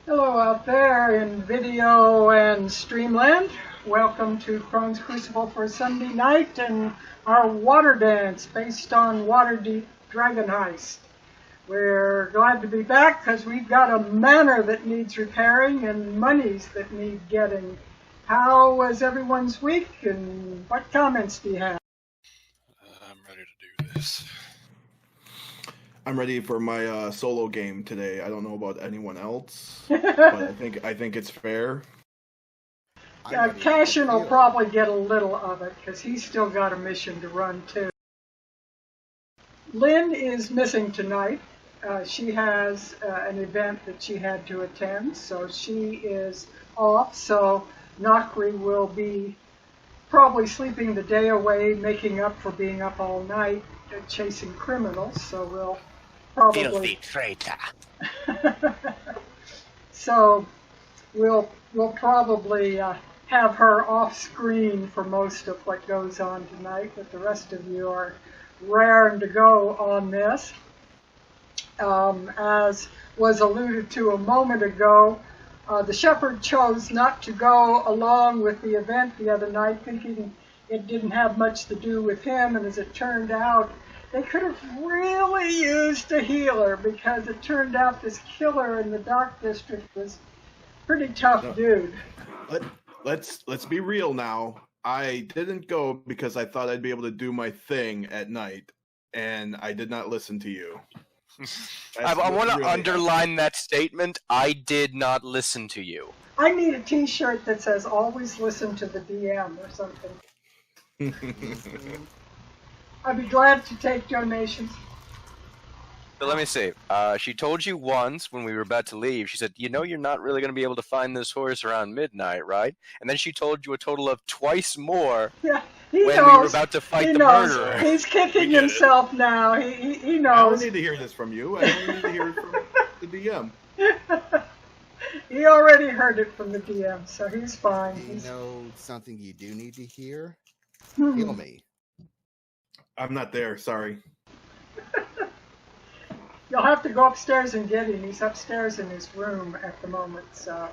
Hello out there in video and streamland. Welcome to Crone's Crucible for Sunday night and our water dance based on Waterdeep Dragon Heist. We're glad to be back because we've got a manor that needs repairing and monies that need getting. How was everyone's week and what comments do you have? I'm ready to do this. I'm ready for my solo game today. I don't know about anyone else, but I think it's fair. Yeah, Cashin will probably get a little of it because he's still got a mission to run too. Lynn is missing tonight. She has an event that she had to attend, so she is off. So Nakri will be probably sleeping the day away, making up for being up all night chasing criminals. So we'll probably filthy traitor. So we'll probably have her off screen for most of what goes on tonight, but the rest of you are raring to go on this. As was alluded to a moment ago, the shepherd chose not to go along with the event the other night, thinking it didn't have much to do with him, and as it turned out, they could have really used a healer, because it turned out this killer in the Dark District was a pretty tough dude. Let's be real now. I didn't go because I thought I'd be able to do my thing at night, and I did not listen to you. I want to underline that statement. I did not listen to you. I need a t-shirt that says always listen to the DM or something. I'd be glad to take donations. So let me see. She told you once when we were about to leave, she said, you know you're not really going to be able to find this horse around midnight, right? And then she told you a total of twice more when we were about to fight the murderer. He's kicking himself now. He knows. I don't need to hear this from you. I only need to hear it from the DM. He already heard it from the DM, so he's fine. You know something you do need to hear? Heal me. I'm not there, sorry. You'll have to go upstairs and get him. He's upstairs in his room at the moment, so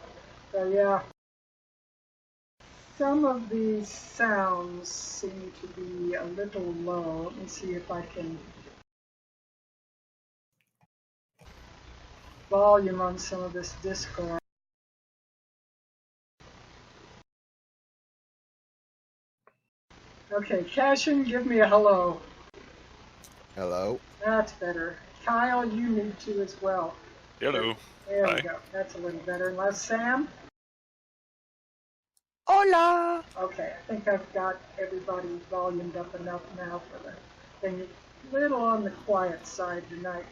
yeah. Some of these sounds seem to be a little low. Let me see if I can volume on some of this Discord. Okay, Cashin, give me a hello. Hello. That's better. Kyle, you need to as well. Hello. There Hi. we go. That's a little better. Unless Sam? Hola! Okay, I think I've got everybody volumed up enough now for the thing. A little on the quiet side tonight,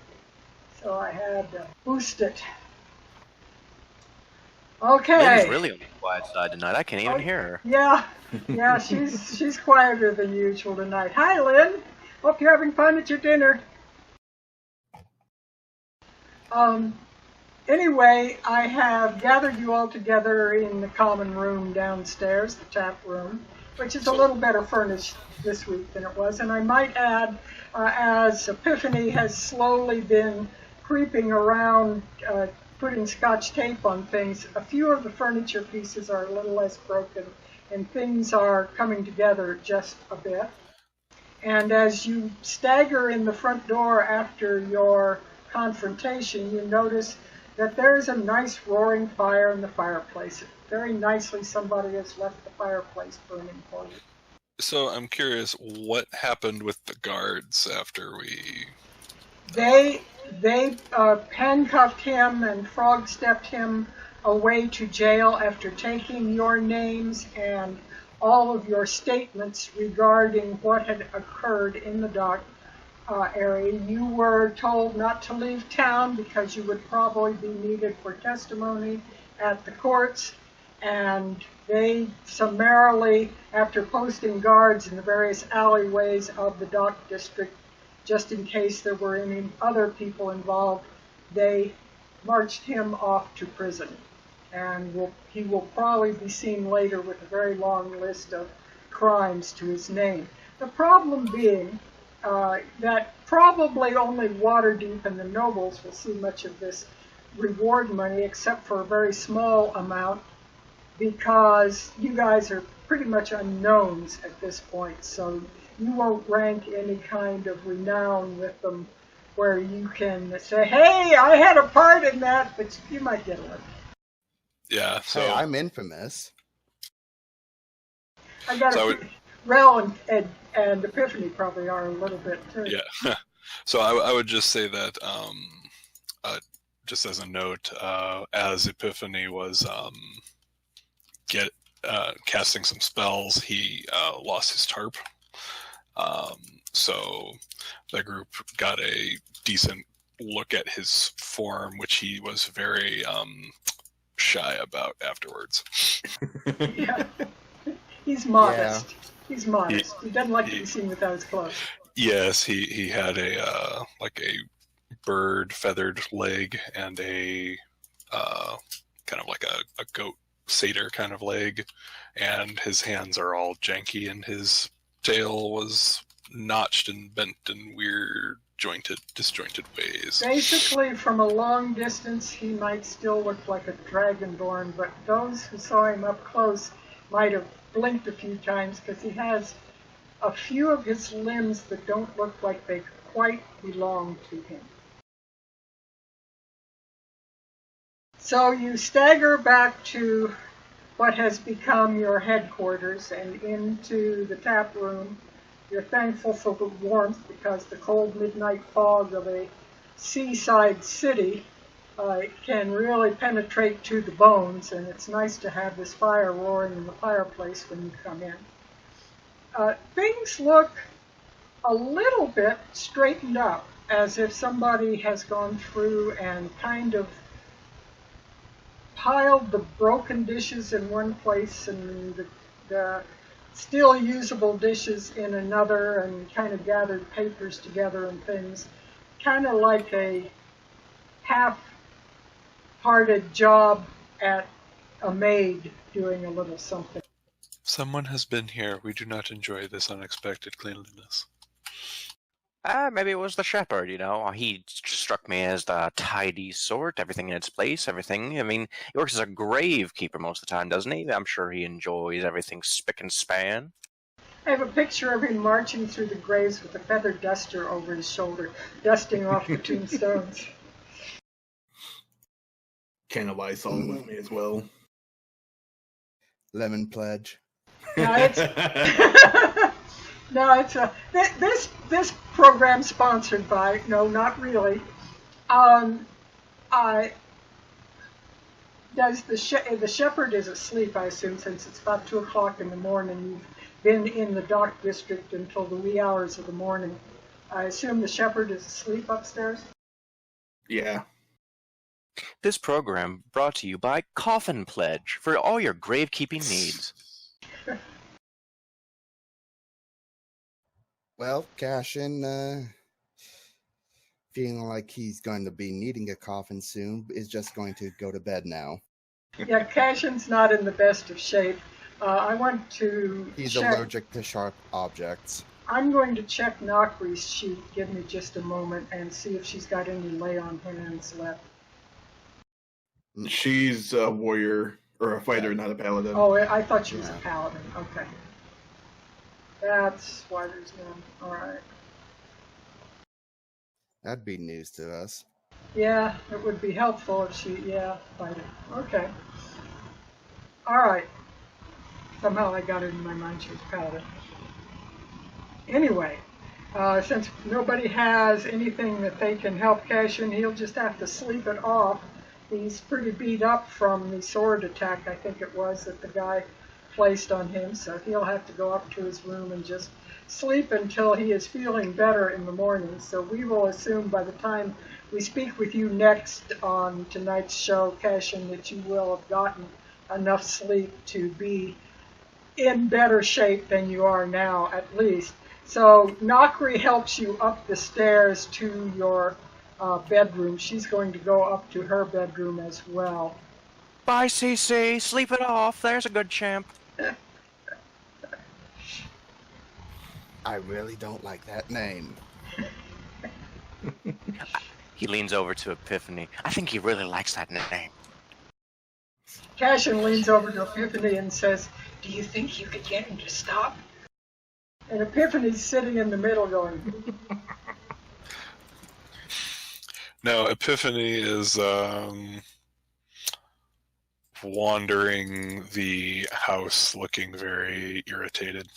so I had to boost it. Okay. Lynn's really on the quiet side tonight. I can't even hear her. Yeah, she's quieter than usual tonight. Hi, Lynn. Hope you're having fun at your dinner. Anyway, I have gathered you all together in the common room downstairs, the tap room, which is a little better furnished this week than it was. And I might add, as Epiphany has slowly been creeping around, putting scotch tape on things, a few of the furniture pieces are a little less broken, and things are coming together just a bit. And as you stagger in the front door after your confrontation, you notice that there's a nice roaring fire in the fireplace. Very nicely somebody has left the fireplace burning for you. So I'm curious, what happened with the guards after we... They handcuffed him and frog-stepped him away to jail after taking your names and all of your statements regarding what had occurred in the dock area. You were told not to leave town because you would probably be needed for testimony at the courts, and they summarily, after posting guards in the various alleyways of the dock district, just in case there were any other people involved, they marched him off to prison. And he will probably be seen later with a very long list of crimes to his name. The problem being that probably only Waterdeep and the nobles will see much of this reward money except for a very small amount because you guys are pretty much unknowns at this point. So you won't rank any kind of renown with them where you can say, hey, I had a part in that, but you might get a look. Yeah, so Hey, I'm infamous. I got So Rel and Epiphany probably are a little bit too. yeah. So I would just say that, just as a note, as Epiphany was casting some spells, he lost his tarp. So the group got a decent look at his form, which he was very shy about afterwards. Yeah. He's modest. Yeah. He's modest. He doesn't like to be seen without his clothes. Yes, he had a like a bird feathered leg and a kind of like a goat satyr kind of leg, and his hands are all janky, and his tail was notched and bent in weird disjointed ways. Basically, from a long distance, he might still look like a dragonborn, but those who saw him up close might have blinked a few times because he has a few of his limbs that don't look like they quite belong to him. So you stagger back to what has become your headquarters and into the tap room. You're thankful for the warmth because the cold midnight fog of a seaside city can really penetrate to the bones, and it's nice to have this fire roaring in the fireplace when you come in. Things look a little bit straightened up, as if somebody has gone through and kind of piled the broken dishes in one place and the still usable dishes in another, and kind of gathered papers together and things. Kind of like a half-hearted job at a maid doing a little something. Someone has been here. We do not enjoy this unexpected cleanliness. Maybe it was the shepherd, you know. He struck me as the tidy sort, everything in its place, everything. I mean, he works as a gravekeeper most of the time, doesn't he? I'm sure he enjoys everything spick and span. I have a picture of him marching through the graves with a feather duster over his shoulder, dusting off the tombstones. Can of Lysol with me as well. Lemon pledge. No, it's this program sponsored by, no, not really. The shepherd is asleep, I assume, since it's about 2 o'clock in the morning. You've been in the dock district until the wee hours of the morning. I assume the shepherd is asleep upstairs? Yeah. This program brought to you by Coffin Pledge for all your gravekeeping needs. Well, Cashin, feeling like he's going to be needing a coffin soon, is just going to go to bed now. Yeah, Cashin's not in the best of shape. I want to He's check. allergic to sharp objects. I'm going to check Nokri's sheet. Give me just a moment and see if she's got any lay-on hands left. She's a warrior, or a fighter, not a paladin. Oh, I thought she was a paladin. Okay. That's why there's none. All right. That'd be news to us. Yeah, it would be helpful if she, fighter. Okay. All right. Somehow I got it in my mind she was a paladin. Anyway, since nobody has anything that they can help Cashin, he'll just have to sleep it off. He's pretty beat up from the sword attack, I think it was, that the guy placed on him, so he'll have to go up to his room and just sleep until he is feeling better in the morning. So we will assume by the time we speak with you next on tonight's show, Cashin, that you will have gotten enough sleep to be in better shape than you are now, at least. So Nokri helps you up the stairs to your bedroom. She's going to go up to her bedroom as well. Bye, CC. Sleep it off. There's a good champ. I really don't like that name. He leans over to Epiphany. I think he really likes that name. Cashin leans over to Epiphany and says, "Do you think you could get him to stop?" And Epiphany's sitting in the middle going, No, Epiphany is wandering the house looking very irritated.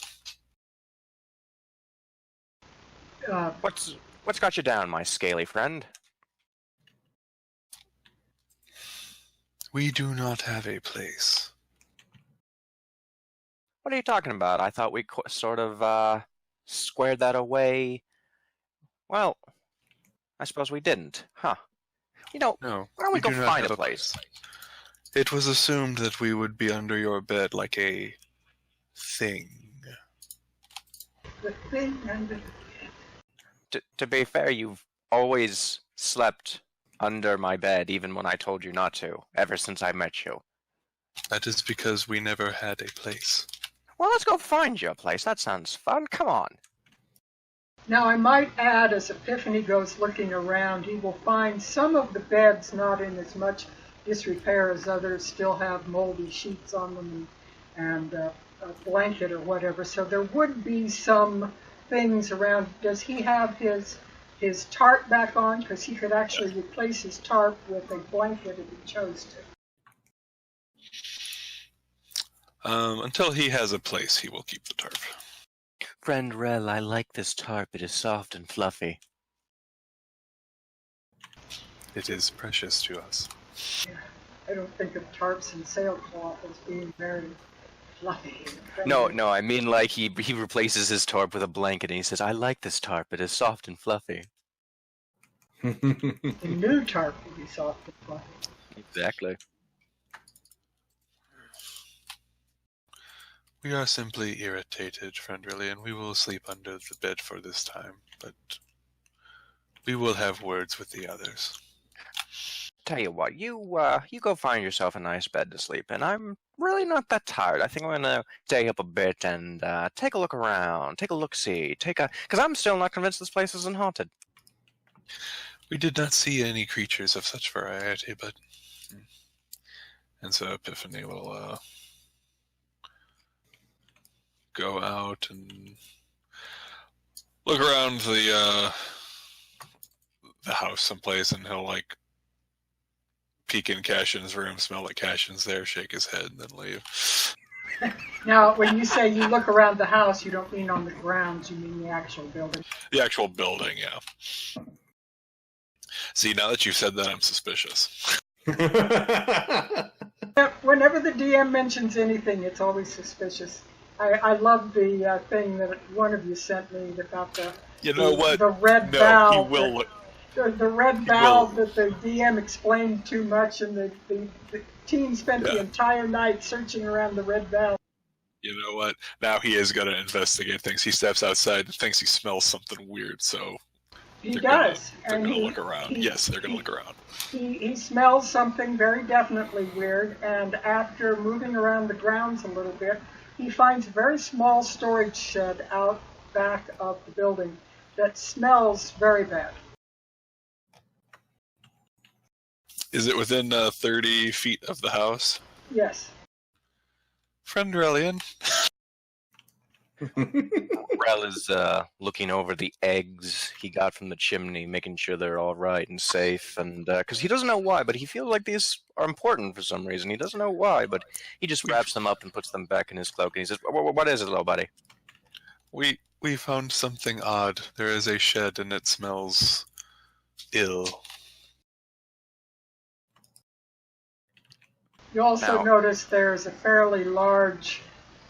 What's got you down, my scaly friend? We do not have a place. What are you talking about? I thought we sort of squared that away. Well, I suppose we didn't, huh? You know, No, why don't we go do not find have a place? It was assumed that we would be under your bed like a thing. "The thing under To be fair, you've always slept under my bed, even when I told you not to, ever since I met you. That is because we never had a place. Well, let's go find you a place. That sounds fun. Come on. Now, I might add, as Epiphany goes looking around, he will find some of the beds not in as much disrepair as others, still have moldy sheets on them and a blanket or whatever. So there would be some things around. Does he have his tarp back on? Because he could actually replace his tarp with a blanket if he chose to. Until he has a place, he will keep the tarp. Friend Rel, I like this tarp. It is soft and fluffy. It is precious to us. Yeah, I don't think of tarps and sailcloth as being very fluffy. No, I mean like he replaces his tarp with a blanket and he says, I like this tarp. It is soft and fluffy. The new tarp will be soft and fluffy. Exactly. We are simply irritated, friend Riley, and we will sleep under the bed for this time, but we will have words with the others. Tell you what, you go find yourself a nice bed to sleep in. I'm really not that tired. I think I'm gonna stay up a bit and take a look around, take a look-see, because I'm still not convinced this place isn't haunted. We did not see any creatures of such variety, but... And so Epiphany will go out and look around the house someplace, and he'll like peek in Cashin's room, smell like Cashin's there, shake his head, and then leave. Now, when you say you look around the house, you don't mean on the grounds, you mean the actual building. The actual building, yeah. See, now that you've said that, I'm suspicious. Whenever the DM mentions anything, it's always suspicious. I love the thing that one of you sent me about the red valve. He will look. The red valve that the DM explained too much, and the team spent the entire night searching around the red valve. You know what? Now he is going to investigate things. He steps outside and thinks he smells something weird, so... He does. They're going to look around. Yes, they're going to look around. He smells something very definitely weird, and after moving around the grounds a little bit, he finds a very small storage shed out back of the building that smells very bad. Is it within 30 feet of the house? Yes. Friend Relian. Rel is looking over the eggs he got from the chimney, making sure they're all right and safe, and because he doesn't know why, but he feels like these are important for some reason. He doesn't know why, but he just wraps them up and puts them back in his cloak, and he says, what is it, little buddy? We found something odd. There is a shed, and it smells ill. You also notice there's a fairly large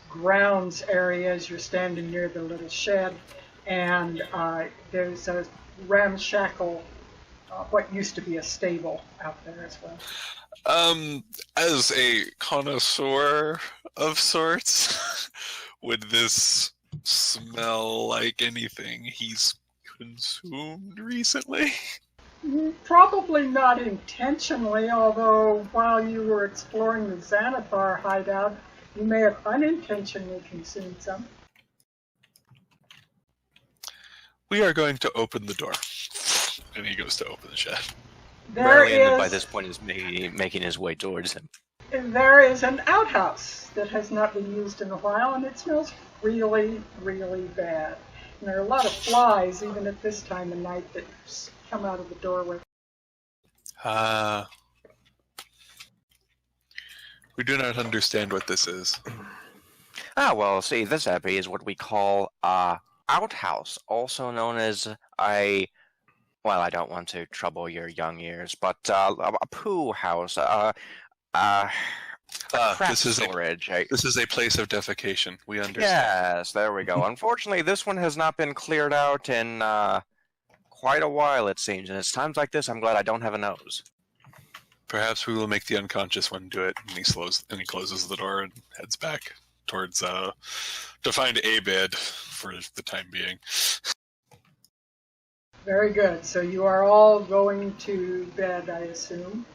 grounds area as you're standing near the little shed, and there's a ramshackle, what used to be a stable out there as well. As a connoisseur of sorts, would this smell like anything he's consumed recently? Probably not intentionally, although while you were exploring the Xanathar hideout, you may have unintentionally consumed some. We are going to open the door. and he goes to open the shed. There by is, this point is making his way towards him. there is an outhouse that has not been used in a while, and it smells really, really bad. And there are a lot of flies, even at this time of night, that come out of the doorway. We do not understand what this is. Well, see, this Epi is what we call a outhouse, also known as a... Well, I don't want to trouble your young ears, but a poo house, crap This is storage. This is a place of defecation. We understand. Yes, there we go. Unfortunately, this one has not been cleared out in quite a while, it seems. And it's times like this, I'm glad I don't have a nose. Perhaps we will make the unconscious one do it. And he closes the door and heads back towards to find a bed for the time being. Very good. So you are all going to bed, I assume,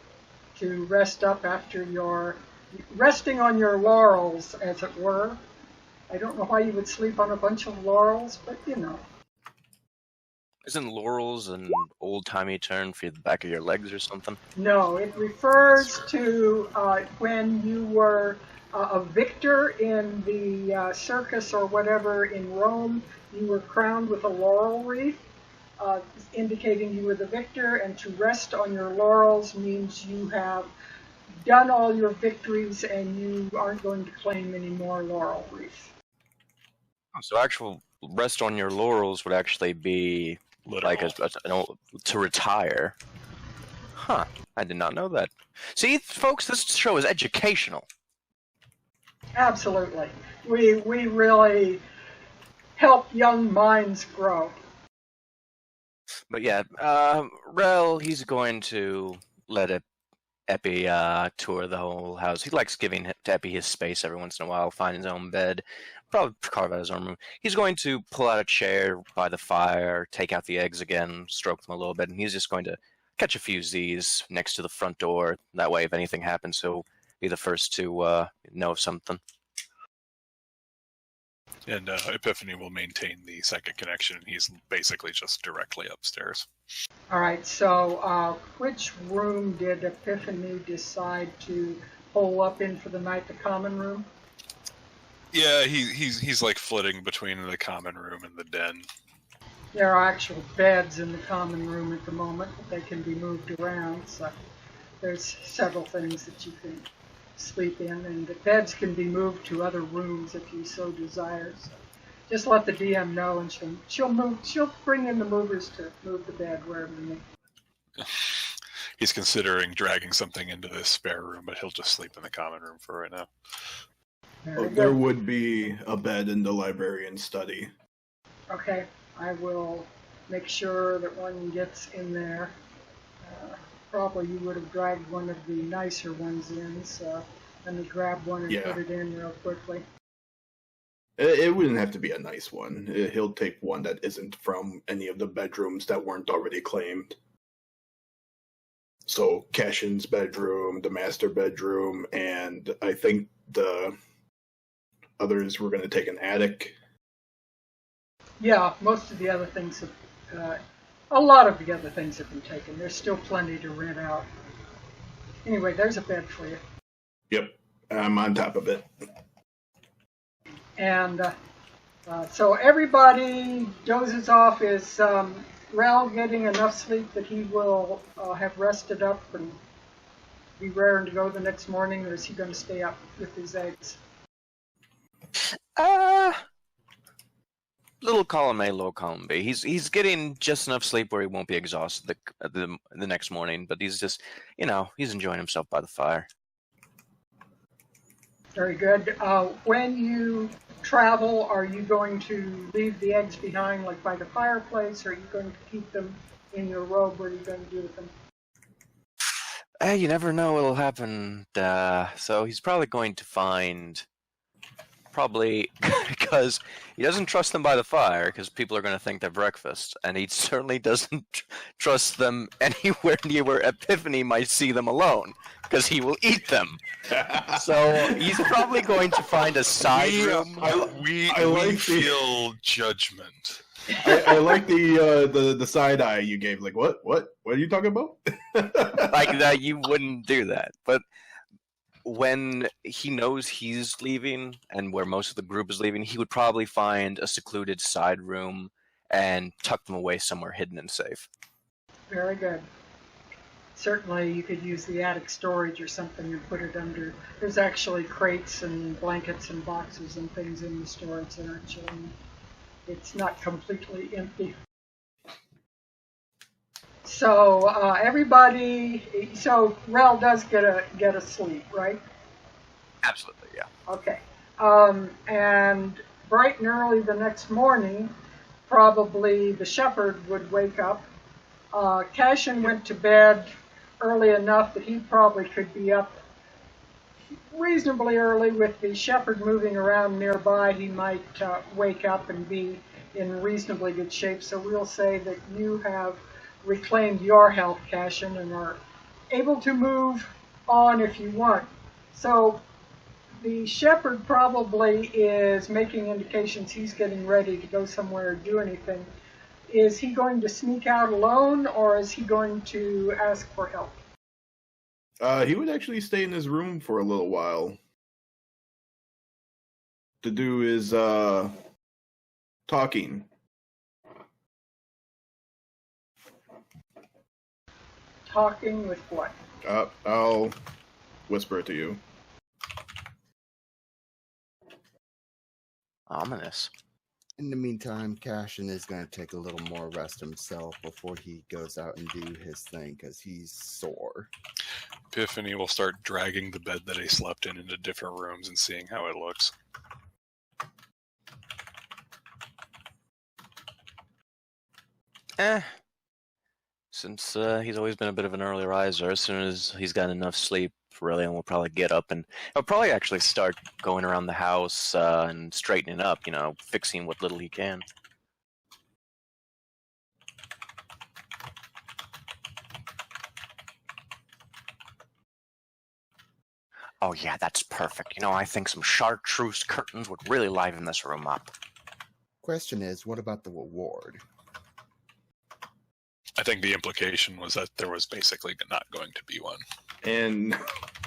to rest up after your resting on your laurels, as it were. I don't know why you would sleep on a bunch of laurels, but you know. Isn't laurels an old-timey term for the back of your legs or something? No, it refers to when you were a victor in the circus or whatever in Rome. You were crowned with a laurel wreath, indicating you were the victor, and to rest on your laurels means you have done all your victories and you aren't going to claim any more laurel wreaths. So actual rest on your laurels would actually be like to retire. Huh, I did not know that. See, folks, this show is educational. Absolutely. We really help young minds grow. But yeah, Rel, he's going to let Epi tour the whole house. He likes giving Epi his space every once in a while, find his own bed, probably carve out his own room. He's going to pull out a chair by the fire, take out the eggs again, stroke them a little bit, and he's just going to catch a few Z's next to the front door. That way, if anything happens, he'll be the first to know something. And Epiphany will maintain the second connection. He's basically just directly upstairs. All right, so which room did Epiphany decide to hole up in for the night? The common room? Yeah, he's like flitting between the common room and the den. There are actual beds in the common room at the moment, but they can be moved around, so there's several things that you can sleep in, and the beds can be moved to other rooms if you so desire. So just let the DM know, and she'll bring in the movers to move the bed wherever you need. He's considering dragging something into this spare room, but he'll just sleep in the common room for right now. There would be a bed in the librarian's study. Okay, I will make sure that one gets in there. Probably you would have dragged one of the nicer ones in, so let me grab one and put it in real quickly. It wouldn't have to be a nice one. He'll take one that isn't from any of the bedrooms that weren't already claimed. So Cashin's bedroom, the master bedroom, and I think the others were going to take an attic. Yeah, most of the other things have... a lot of the other things have been taken. There's still plenty to rent out. Anyway, there's a bed for you. Yep, I'm on top of it. And so everybody dozes off. Is Rel getting enough sleep that he will have rested up and be raring to go the next morning, or is he going to stay up with his eggs? Little column A, low column B. He's getting just enough sleep where he won't be exhausted the next morning, but he's just, he's enjoying himself by the fire. Very good. When you travel, are you going to leave the eggs behind, like by the fireplace, or are you going to keep them in your robe? What are you going to do with them? You never know what'll happen. So he's probably going to find... because he doesn't trust them by the fire, because people are going to think they're breakfast, and he certainly doesn't trust them anywhere near where Epiphany might see them alone, because he will eat them. So he's probably going to find a side room. We feel judgment. I like the side eye you gave. Like, what are you talking about? Like that, you wouldn't do that. But when he knows he's leaving and where most of the group is leaving, he would probably find a secluded side room and tuck them away somewhere hidden and safe. Very good. Certainly, you could use the attic storage or something and put it under. There's actually crates and blankets and boxes and things in the storage that aren't showing. It's not completely empty. So everybody, so Rel does get a sleep, right? Absolutely, yeah. Okay. And bright and early the next morning, probably the shepherd would wake up. Cashin went to bed early enough that he probably could be up reasonably early. With the shepherd moving around nearby, he might wake up and be in reasonably good shape. So we'll say that you have reclaimed your health, Cashin, and are able to move on if you want. So the shepherd probably is making indications he's getting ready to go somewhere or do anything. Is he going to sneak out alone, or is he going to ask for help? He would actually stay in his room for a little while to do his talking. Talking with what? I'll whisper it to you. Ominous. In the meantime, Cashin is going to take a little more rest himself before he goes out and do his thing, because he's sore. Epiphany will start dragging the bed that he slept in into different rooms and seeing how it looks. Since he's always been a bit of an early riser, as soon as he's got enough sleep, Aurelian will probably get up and he'll probably actually start going around the house and straightening up, fixing what little he can. Oh yeah, that's perfect. I think some chartreuse curtains would really liven this room up. Question is, what about the reward? I think the implication was that there was basically not going to be one. And,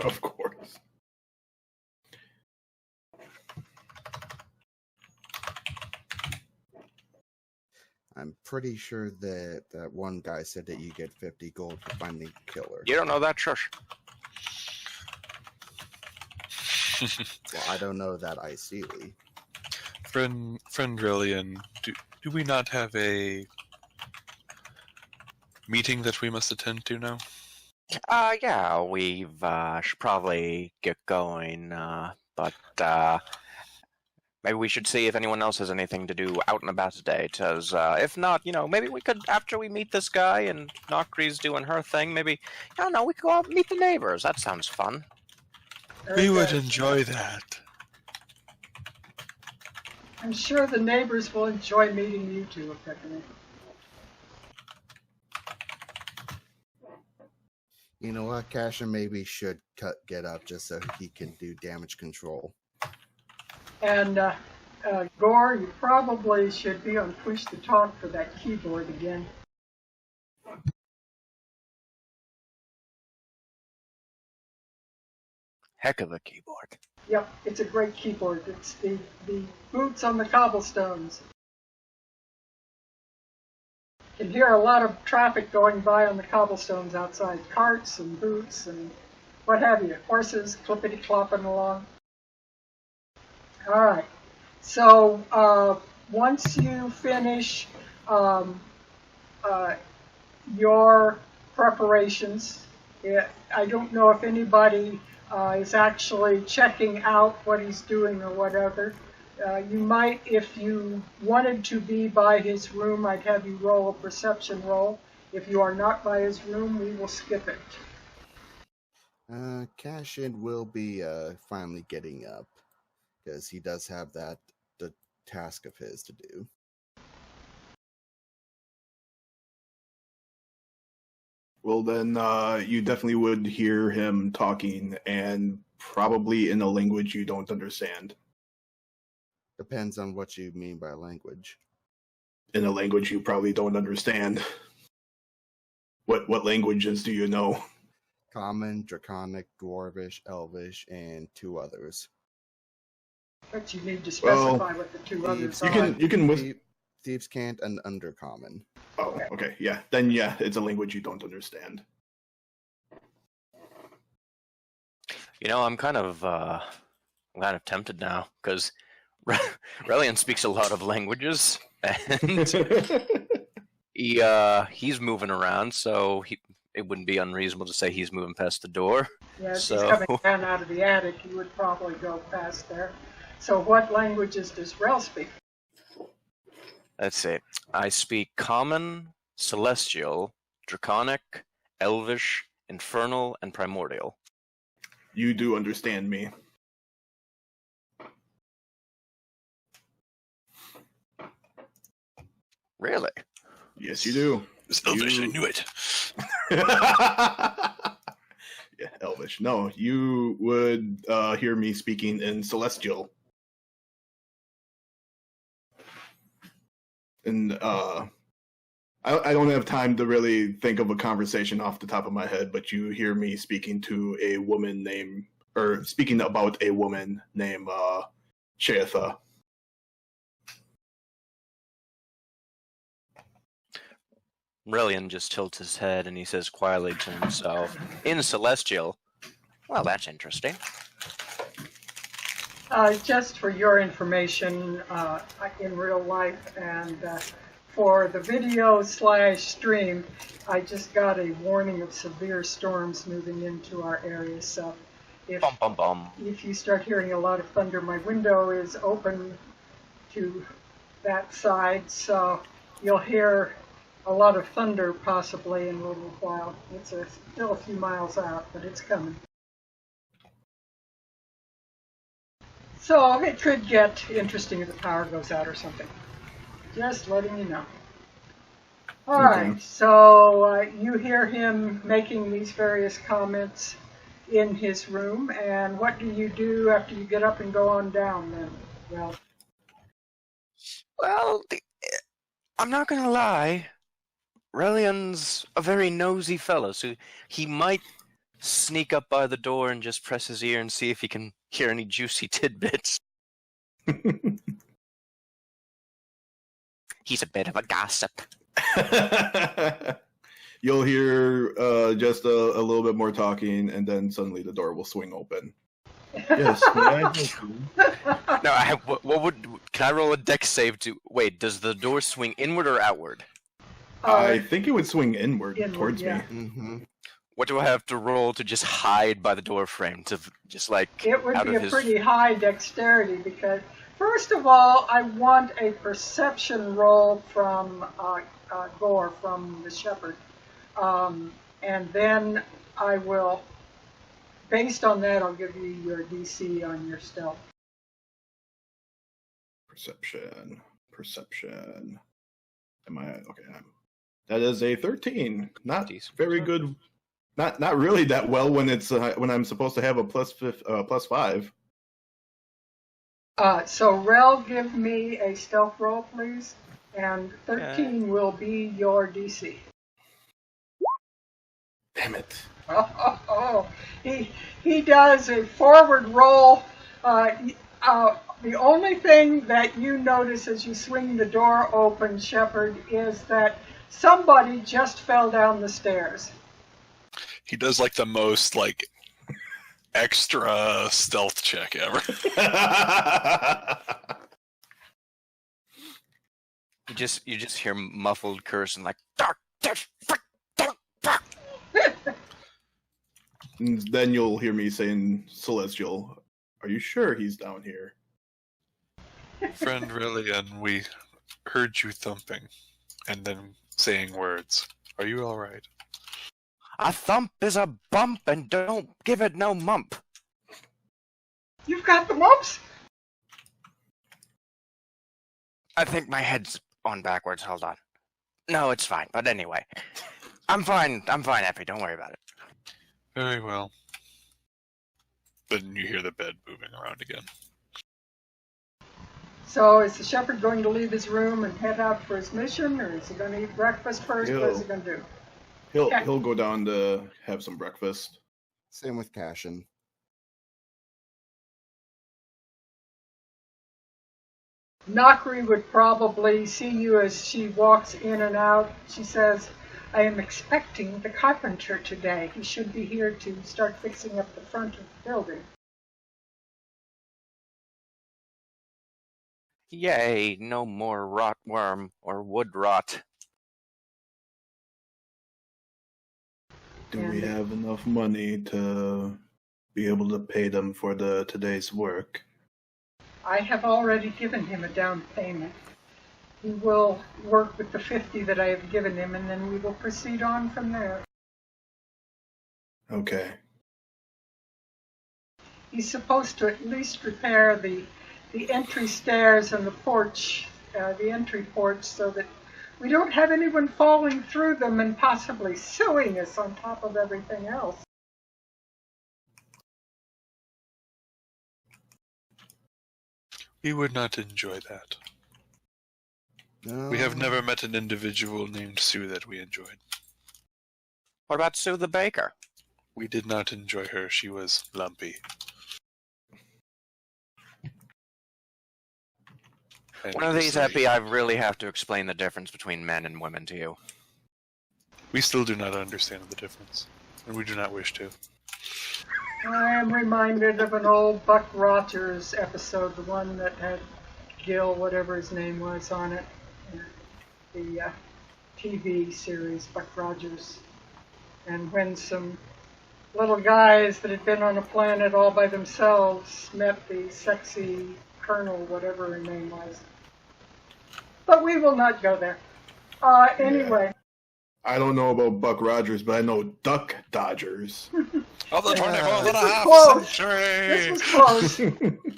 of course. I'm pretty sure that that one guy said that you get 50 gold for finding the killer. You don't know that, Shush? Well, I don't know that ICly. Friend Rillian, do we not have a meeting that we must attend to now? Yeah, we've should probably get going, but maybe we should see if anyone else has anything to do out and about today, because if not, maybe we could, after we meet this guy and Nokri's doing her thing, maybe, I don't know, we could go out and meet the neighbors. That sounds fun. We would enjoy that. I'm sure the neighbors will enjoy meeting you two, Epiphany. You know what? Cashin maybe should get up just so he can do damage control. And Gore, you probably should be on push to talk for that keyboard again. Heck of a keyboard. Yep, it's a great keyboard. It's the boots on the cobblestones. You can hear a lot of traffic going by on the cobblestones outside. Carts and boots and what have you. Horses clippity-clopping along. All right. So once you finish your preparations, I don't know if anybody is actually checking out what he's doing or whatever. You might, if you wanted to be by his room, I'd have you roll a perception roll. If you are not by his room, we will skip it. Cashin will be finally getting up, because he does have the task of his to do. Well, then you definitely would hear him talking, and probably in a language you don't understand. Depends on what you mean by language. in a language you probably don't understand. What languages do you know? Common, Draconic, Dwarvish, Elvish, and 2 others. But you need to specify what the 2 others are. You can Thieves can't and Undercommon. Oh, okay, yeah. Then yeah, it's a language you don't understand. You know, I'm kind of tempted now because Relian speaks a lot of languages, and he's moving around, so it wouldn't be unreasonable to say he's moving past the door. Yeah, if so... he's coming down out of the attic, he would probably go past there. So what languages does Rel speak? Let's see. I speak Common, Celestial, Draconic, Elvish, Infernal, and Primordial. You do understand me. Really? Yes, you do. It's Elvish, I knew it. Yeah, Elvish. No, you would hear me speaking in Celestial. And I don't have time to really think of a conversation off the top of my head, but you hear me speaking to a woman named, or speaking about a woman named Sheatha. Relian just tilts his head and he says quietly to himself, in Celestial, well, that's interesting. Just for your information, in real life and for the video/stream, I just got a warning of severe storms moving into our area. So if you start hearing a lot of thunder, my window is open to that side, so you'll hear a lot of thunder possibly in a little while. It's still a few miles out, but it's coming. So it could get interesting if the power goes out or something. Just letting you know. All right, so you hear him making these various comments in his room, and what do you do after you get up and go on down then? Well, I'm not going to lie. Relian's a very nosy fellow, so he might sneak up by the door and just press his ear and see if he can hear any juicy tidbits. He's a bit of a gossip. You'll hear just a little bit more talking, and then suddenly the door will swing open. Yes, may I help you? No, can I roll a dex save to... Wait, does the door swing inward or outward? I think it would swing inward towards me. Mm-hmm. What do I have to roll to just hide by the door frame? To just like it would out be of a pretty high dexterity because, first of all, I want a perception roll from Gore, from the shepherd. And then I will, based on that, I'll give you your DC on your stealth. Perception. Am I okay? That is a 13. Not very good. Not really that well when it's when I'm supposed to have a plus 5. So Rel, give me a stealth roll, please, and 13 will be your DC. Damn it! He does a forward roll. The only thing that you notice as you swing the door open, Shepherd, is that somebody just fell down the stairs. He does like the most like extra stealth check ever. You just hear muffled cursing like. And then you'll hear me saying, "Celestial, are you sure he's down here?" Friend Relian, we heard you thumping, and then saying words. Are you all right? A thump is a bump, and don't give it no mump. You've got the mumps? I think my head's on backwards. Hold on. No, it's fine. But anyway, I'm fine. I'm fine, Effie. Don't worry about it. Very well. Then you hear the bed moving around again. So is the shepherd going to leave his room and head out for his mission, or is he going to eat breakfast first? What is he going to do? He'll go down to have some breakfast. Same with Cashin. Nakri would probably see you as she walks in and out. She says, I am expecting the carpenter today. He should be here to start fixing up the front of the building. Yay, no more rotworm or wood rot. Do we have enough money to be able to pay them for today's work? I have already given him a down payment. He will work with the 50 that I have given him, and then we will proceed on from there. Okay. He's supposed to at least repair the entry stairs and the porch, the entry porch, so that we don't have anyone falling through them and possibly suing us on top of everything else. We would not enjoy that. No. We have never met an individual named Sue that we enjoyed. What about Sue the baker? We did not enjoy her. She was lumpy. And One of these, like, Epi, I really have to explain the difference between men and women to you. we still do not understand the difference, and we do not wish to. I am reminded of an old Buck Rogers episode, the one that had Gil, whatever his name was, on it. The TV series, Buck Rogers. And when some little guys that had been on a planet all by themselves met the sexy colonel, whatever her name was. But we will not go there. Anyway. I don't know about Buck Rogers, but I know Duck Dodgers. Of the Yeah. 24th and a This was half close. century! This was close.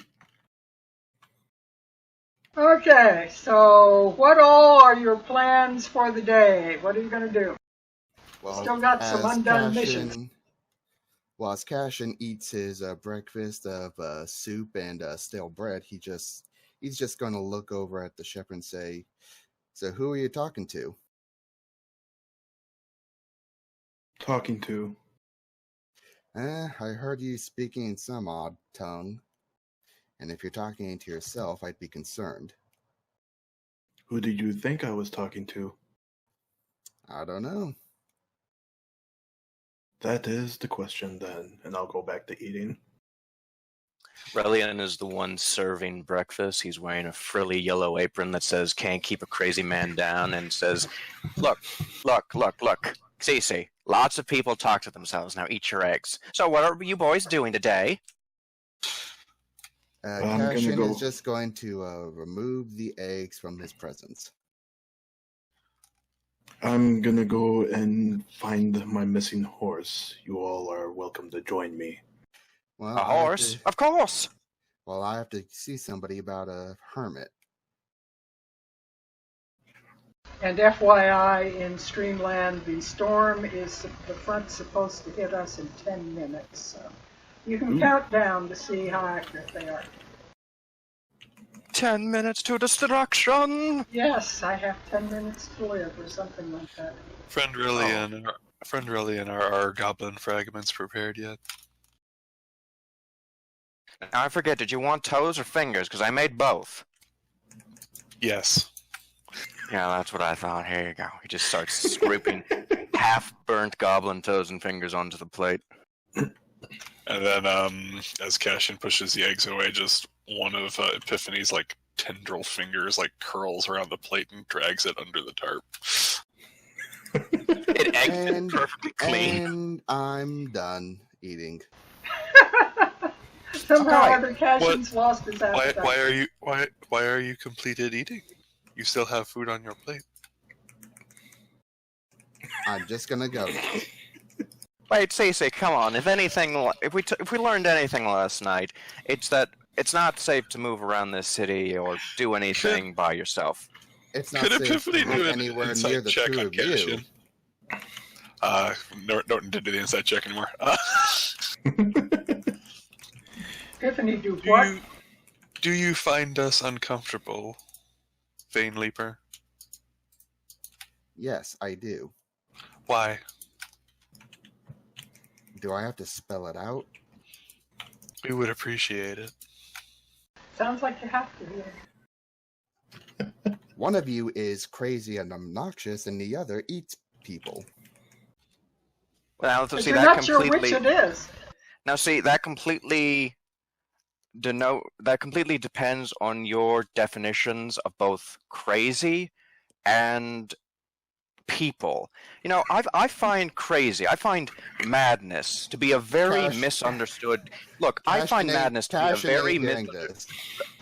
Okay, so what all are your plans for the day? What are you going to do? Well, Still got some as undone Cashin- missions. Well, as Cashin eats his breakfast of soup and stale bread, he's just going to look over at the shepherd and say, "So who are you talking to?" Talking to. I heard you speaking in some odd tongue, and if you're talking to yourself, I'd be concerned. Who did you think I was talking to? I don't know. That is the question then, and I'll go back to eating. Relian is the one serving breakfast. He's wearing a frilly yellow apron that says, "Can't keep a crazy man down," and says, look, Cece, lots of people talk to themselves. Now eat your eggs. So what are you boys doing today? I'm gonna Cashin go- is just going to remove the eggs from his presence. I'm gonna go and find my missing horse. You all are welcome to join me. Well, A horse? Of course! Well, I have to see somebody about a hermit. And FYI, in Streamland, the storm is the front's supposed to hit us in 10 minutes. So you can count down to see how accurate they are. 10 minutes to destruction! Yes, I have 10 minutes to live, or something like that. Friend Relian, are our goblin fragments prepared yet? Now I forget, did you want toes or fingers? Because I made both. Yes. Yeah, that's what I thought. Here you go. He just starts scooping half-burnt goblin toes and fingers onto the plate. And then, as Cashin pushes the eggs away, just one of Epiphany's, tendril fingers, curls around the plate and drags it under the tarp. It egged it perfectly clean. And I'm done eating. Somehow Okay. other Cashin's lost his appetite. Why are you completed eating? You still have food on your plate. I'm just gonna go now. Wait, Cece, come on. If we learned anything last night, it's that it's not safe to move around this city or do anything by yourself. It's not Could safe Epiphany to be do an anywhere near insight the check two on of you. Cashin? Norton didn't do the inside check anymore. Epiphany do what? Do you find us uncomfortable, Vein Leaper? Yes, I do. Why? Do I have to spell it out? We would appreciate it. Sounds like you have to. Yeah. One of you is crazy and obnoxious, and the other eats people. Well, But see you're that not sure completely. which it is. Now, see that completely depends on your definitions of both crazy and people. You know, I find madness to be a very Cash- misunderstood. Look, I find madness to be a very this.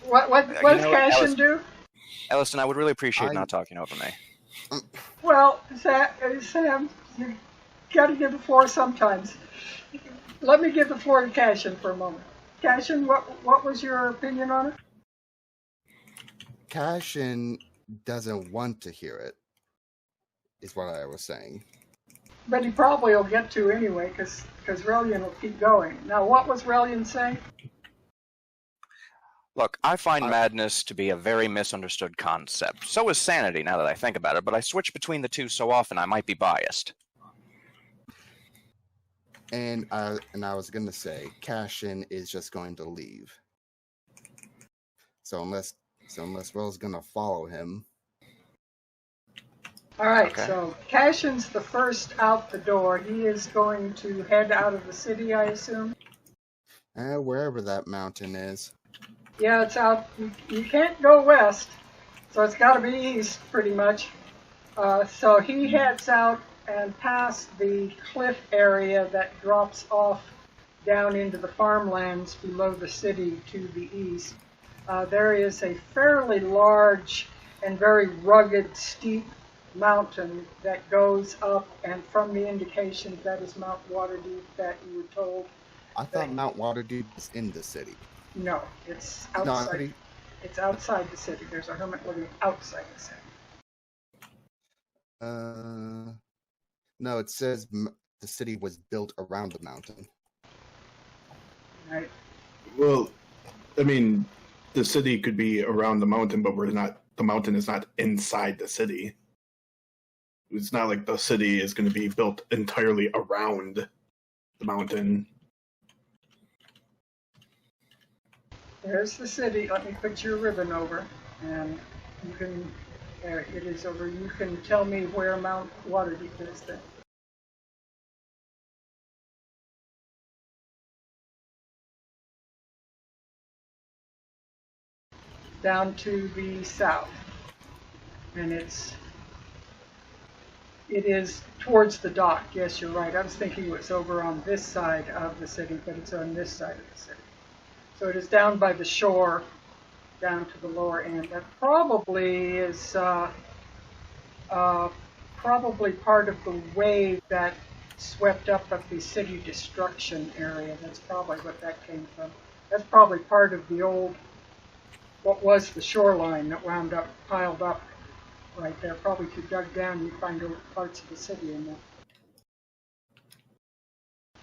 What You does know what, Cashin Alice- do? Ellison, I would really appreciate I- not talking over me. Well, Sam, you got to give the floor sometimes. Let me give the floor to Cashin for a moment. Cashin, what was your opinion on it? Cashin doesn't want to hear it, is what I was saying. But he probably will get to anyway, because Relian will keep going. Now, what was Relian saying? Look, I find madness to be a very misunderstood concept. So is sanity, now that I think about it, but I switch between the two so often I might be biased. And I was gonna say, Cashin is just going to leave. So unless Will's gonna follow him. All right, Okay. so Cashin's the first out the door. He is going to head out of the city, I assume. Wherever that mountain is. Yeah, it's out. You can't go west, so it's got to be east, pretty much. So he heads out and past the cliff area that drops off down into the farmlands below the city to the east. There is a fairly large and very rugged, steep mountain that goes up, and from the indications, that is Mount Waterdeep that you were told. I thought Mount Waterdeep was in the city. No, it's No, outside. It's outside the city. There's a hermit living outside the city. No, it says the city was built around the mountain. Right. Well, I mean, the city could be around the mountain, but the mountain is not inside the city. It's not like the city is going to be built entirely around the mountain. There's the city. Let me put your ribbon over, and you can. There it is over. You can tell me where Mount Waterdeep is then. Down to the south, and it is towards the dock. Yes, you're right. I was thinking it was over on this side of the city, but it's on this side of the city. So it is down by the shore, down to the lower end. That probably is probably part of the wave that swept up at the city destruction area. That's probably what that came from. That's probably part of the old, what was the shoreline that wound up, piled up right there. Probably if you dug down, you'd find old parts of the city in there.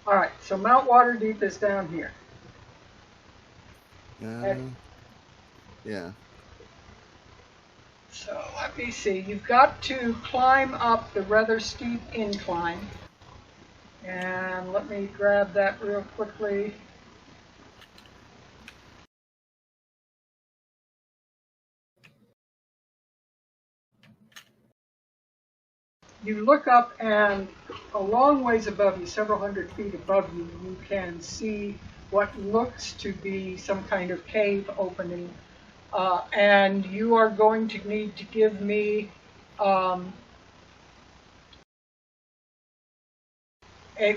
All right, so Mount Waterdeep is down here. Yeah. So let me see. You've got to climb up the rather steep incline. And let me grab that real quickly. You look up, and a long ways above you, several hundred feet above you, you can see what looks to be some kind of cave opening. And you are going to need to give me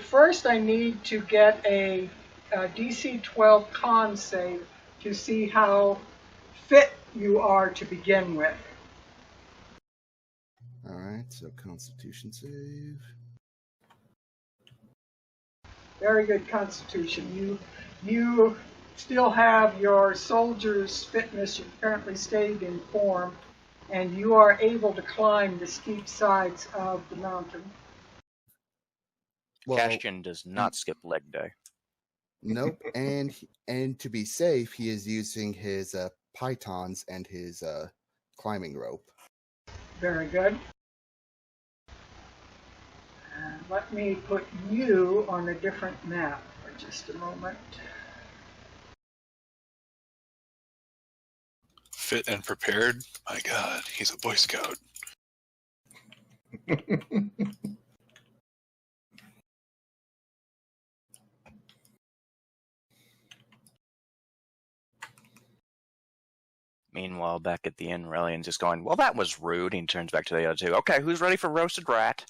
first I need to get a DC 12 con save to see how fit you are to begin with. Alright, so Constitution save. Very good Constitution. You still have your soldier's fitness. You've apparently stayed in form, and you are able to climb the steep sides of the mountain. Well, Castian does not skip leg day. Nope. And to be safe, he is using his pythons and his climbing rope. Very good. And let me put you on a different map for just a moment. Fit and prepared? My God, he's a Boy Scout. Meanwhile, back at the inn, Relian's just going, well, that was rude. And he turns back to the other two. Okay, who's ready for roasted rat?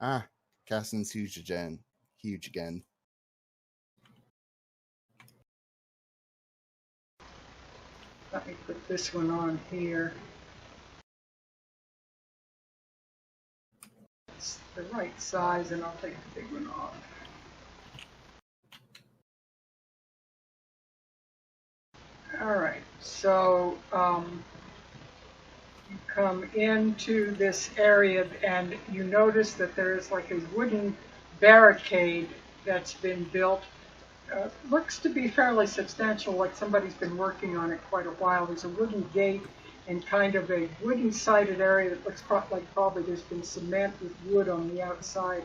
Ah, Caston's huge again. Huge again. Let me put this one on here. It's the right size, and I'll take the big one off. All right, so you come into this area, and you notice that there's like a wooden barricade that's been built. Looks to be fairly substantial, like somebody's been working on it quite a while. There's a wooden gate and kind of a wooden-sided area that looks like probably there's been cement with wood on the outside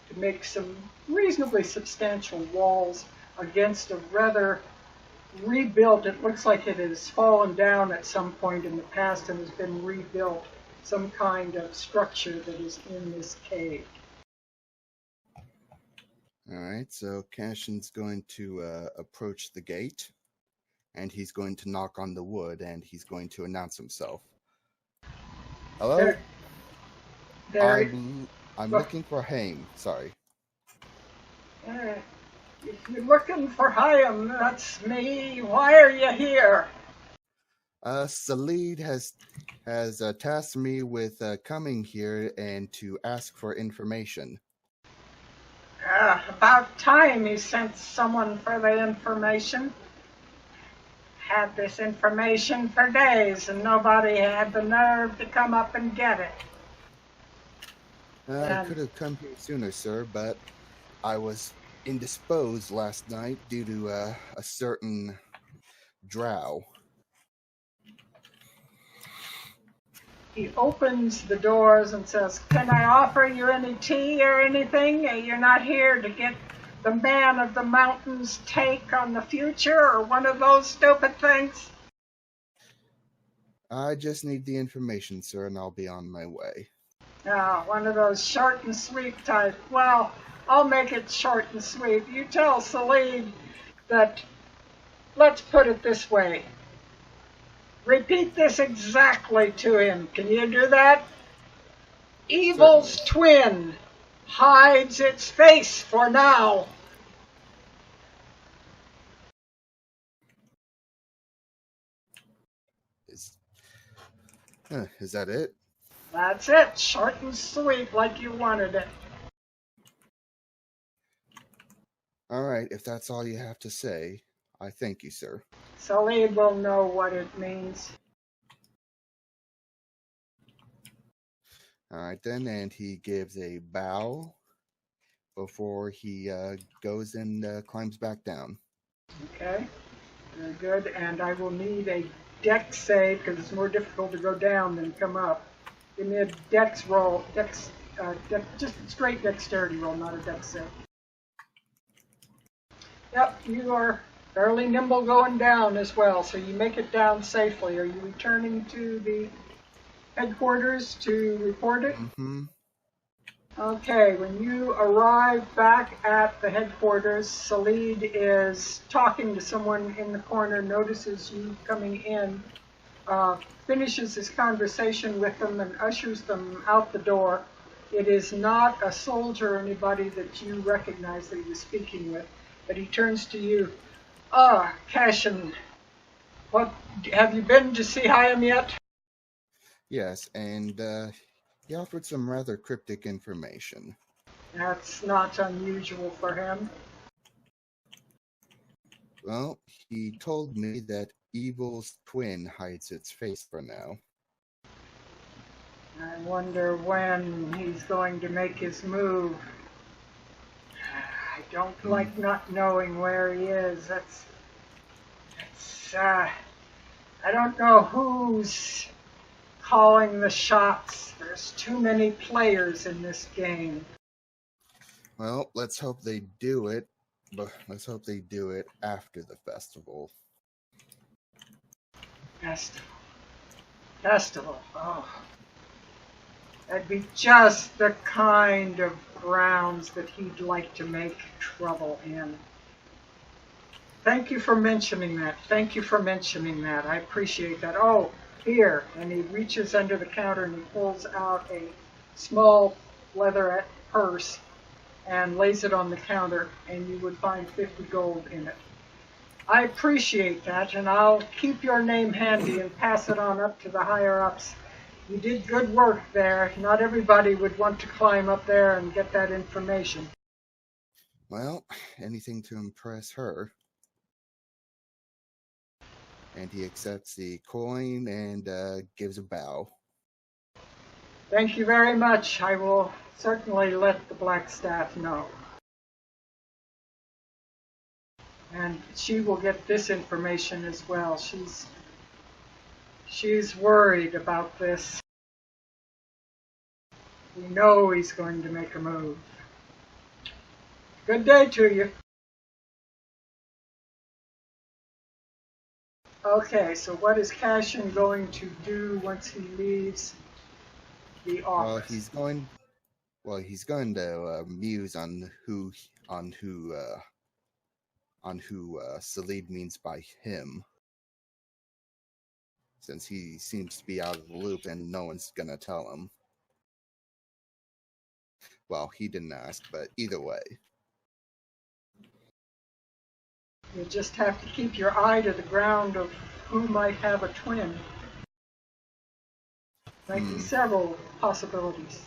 to make some reasonably substantial walls against a rather rebuilt. It looks like it has fallen down at some point in the past and has been rebuilt, some kind of structure that is in this cave. All right, so Caston's going to approach the gate, and he's going to knock on the wood, and he's going to announce himself. Hello? I'm looking for Haim. Sorry. If you're looking for Haim, that's me. Why are you here? Salid has tasked me with coming here and to ask for information. About time he sent someone for the information. Had this information for days, and nobody had the nerve to come up and get it. I could have come here sooner, sir, but I was indisposed last night due to a certain drow. He opens the doors and says, "Can I offer you any tea or anything? You're not here to get the man of the mountain's take on the future or one of those stupid things?" I just need the information, sir, and I'll be on my way. One of those short and sweet type. Well, I'll make it short and sweet. You tell Salid that, let's put it this way. Repeat this exactly to him. Can you do that? Evil's twin hides its face for now. Is that it? That's it. Short and sweet, like you wanted it. All right, if that's all you have to say, I thank you, sir. Salid will know what it means. All right, then, and he gives a bow before he goes and climbs back down. Okay, very good. And I will need a dex save because it's more difficult to go down than come up. Give me a dex roll, just a straight dexterity roll, not a dex save. Yep, you are fairly nimble going down as well, so you make it down safely. Are you returning to the headquarters to report it? Mm-hmm. Okay, when you arrive back at the headquarters, Salid is talking to someone in the corner, notices you coming in, finishes his conversation with them and ushers them out the door. It is not a soldier or anybody that you recognize that he was speaking with, but he turns to you. Cashin, what, have you been to see Haim yet? Yes, and he offered some rather cryptic information. That's not unusual for him. Well, he told me that Evil's twin hides its face for now. I wonder when he's going to make his move. I don't like not knowing where he is. I don't know who's calling the shots. There's too many players in this game. Well, let's hope they do it. But let's hope they do it after the festival. Festival. Oh. That'd be just the kind of grounds that he'd like to make trouble in. Thank you for mentioning that. I appreciate that. Oh, here. And he reaches under the counter and he pulls out a small leather purse and lays it on the counter, and you would find 50 gold in it. I appreciate that, and I'll keep your name handy and pass it on up to the higher-ups. You did good work there. Not everybody would want to climb up there and get that information. Well, anything to impress her. And he accepts the coin and gives a bow. Thank you very much. I will certainly let the Black Staff know. And she will get this information as well. She's worried about this. We know he's going to make a move. Good day to you. Okay, so what is Cashin going to do once he leaves the office? He's going to muse on who Salid means by him, since he seems to be out of the loop and no one's gonna tell him. Well, he didn't ask, but either way. You just have to keep your eye to the ground of who might have a twin. Might be several possibilities.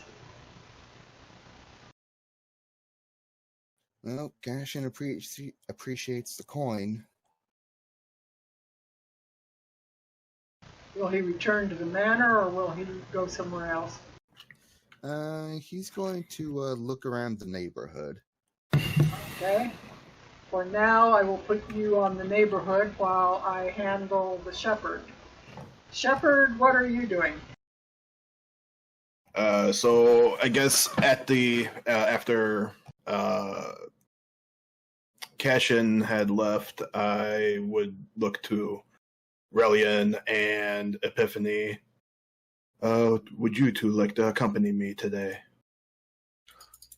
Well, Cashin appreciates the coin. Will he return to the manor, or will he go somewhere else? He's going to look around the neighborhood. Okay. For now, I will put you on the neighborhood while I handle the shepherd. Shepherd, what are you doing? So I guess at the after Cashin had left, I would look to Relian and Epiphany. Would you two like to accompany me today?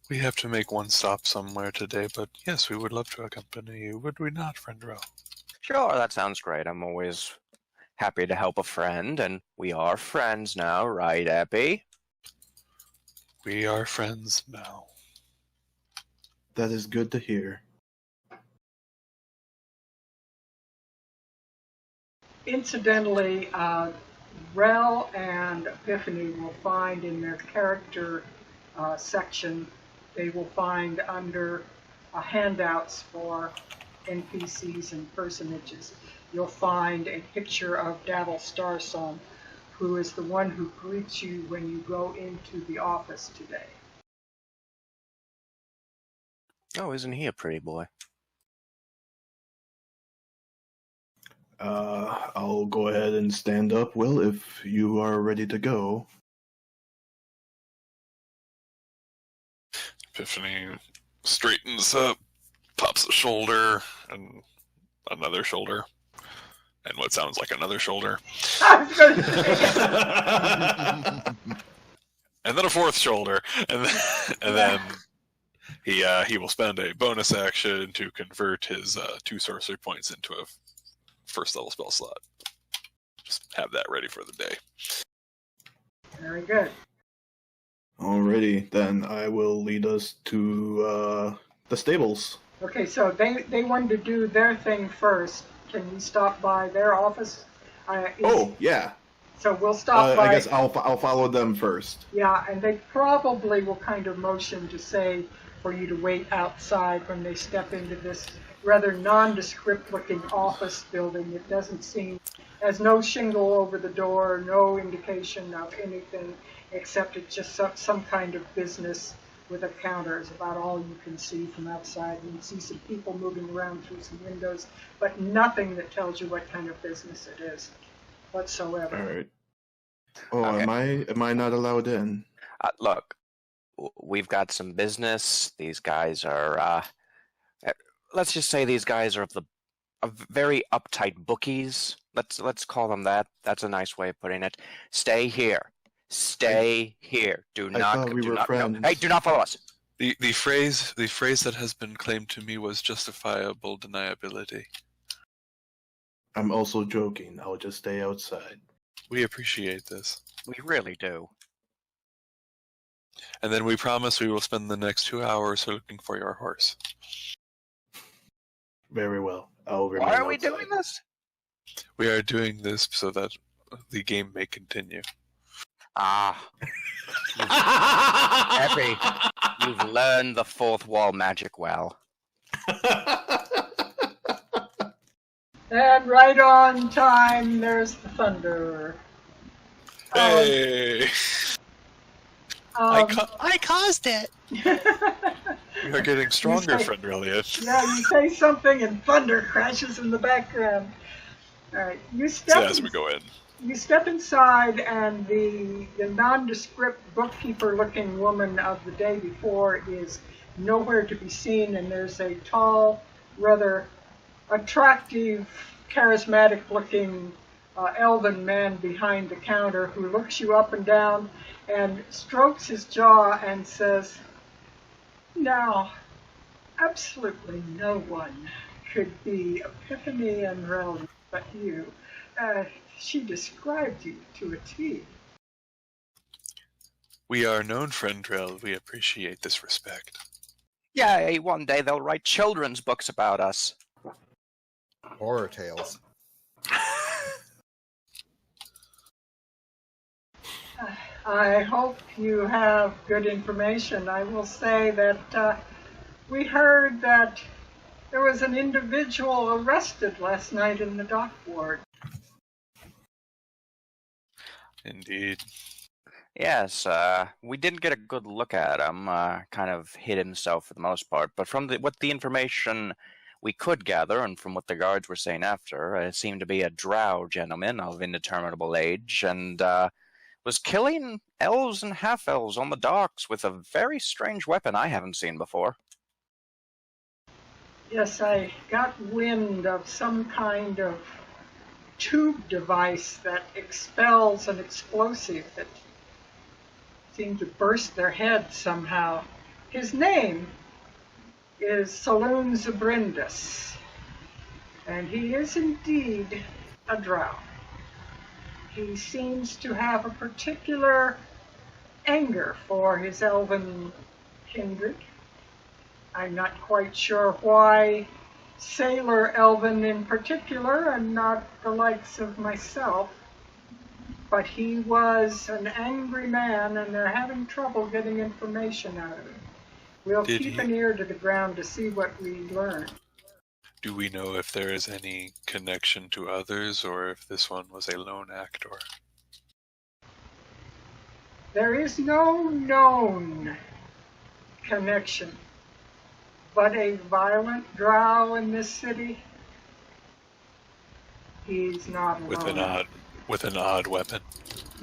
We have to make one stop somewhere today, but yes, we would love to accompany you, would we not, friend Ro? Sure, that sounds great. I'm always happy to help a friend, and we are friends now, right, Epi? We are friends now. That is good to hear. Incidentally, Rel and Epiphany will find in their character section, they will find under handouts for NPCs and personages, you'll find a picture of Daddle Starsong, who is the one who greets you when you go into the office today. Oh, isn't he a pretty boy? I'll go ahead and stand up, Will, if you are ready to go. Epiphany straightens up, pops a shoulder, and another shoulder, and what sounds like another shoulder. I was going to say And then a fourth shoulder, and then he will spend a bonus action to convert his 2 sorcery points into a first level spell slot. Just have that ready for the day. Very good. Alrighty, then I will lead us to the stables. Okay, so they wanted to do their thing first. Can we stop by their office? Yeah. So we'll stop by. I guess I'll follow them first. Yeah, and they probably will kind of motion to say for you to wait outside when they step into this rather nondescript-looking office building. It doesn't seem, has no shingle over the door, no indication of anything, except it's just some kind of business with a counter is about all you can see from outside. You can see some people moving around through some windows, but nothing that tells you what kind of business it is whatsoever. All right. Oh, Okay. am I not allowed in? Look, we've got some business. These guys are, let's just say these guys are very uptight bookies. Let's call them that. That's a nice way of putting it. Stay here. Stay here. Do I not. thought we do were not. friends. No. Hey, do not follow us. The phrase that has been claimed to me was justifiable deniability. I'm also joking. I'll just stay outside. We appreciate this. We really do. And then we promise we will spend the next 2 hours looking for your horse. Very well. I'll remain Why are we outside. doing this? We are doing this so that the game may continue. Epi, you've learned the fourth wall magic well. And right on time, there's the thunder. Hey! I caused it! We are getting stronger, friend Reliant. Yeah, you say something and thunder crashes in the background. All right, you step. As we go in. You step inside, and the nondescript bookkeeper-looking woman of the day before is nowhere to be seen, and there's a tall, rather attractive, charismatic-looking elven man behind the counter who looks you up and down and strokes his jaw and says, "Now, absolutely no one could be Epiphany and Realm but you. She described you to a T." We are known, friend Rel. We appreciate this respect. Yay, one day they'll write children's books about us. Horror tales. I hope you have good information. I will say that we heard that there was an individual arrested last night in the dock ward. Indeed. Yes, we didn't get a good look at him. Kind of hid himself for the most part. But from what the information we could gather, and from what the guards were saying after, it seemed to be a drow gentleman of indeterminable age, and was killing elves and half-elves on the docks with a very strange weapon I haven't seen before. Yes, I got wind of some kind of tube device that expels an explosive that seemed to burst their head somehow. His name is Saloon Zabrindus, and he is indeed a drow. He seems to have a particular anger for his elven kindred. I'm not quite sure why Sailor Elven in particular, and not the likes of myself, but he was an angry man, and they're having trouble getting information out of him. We'll keep an ear to the ground to see what we learn. Do we know if there is any connection to others, or if this one was a lone actor? There is no known connection, but a violent drow in this city. He's not alone. With an odd weapon.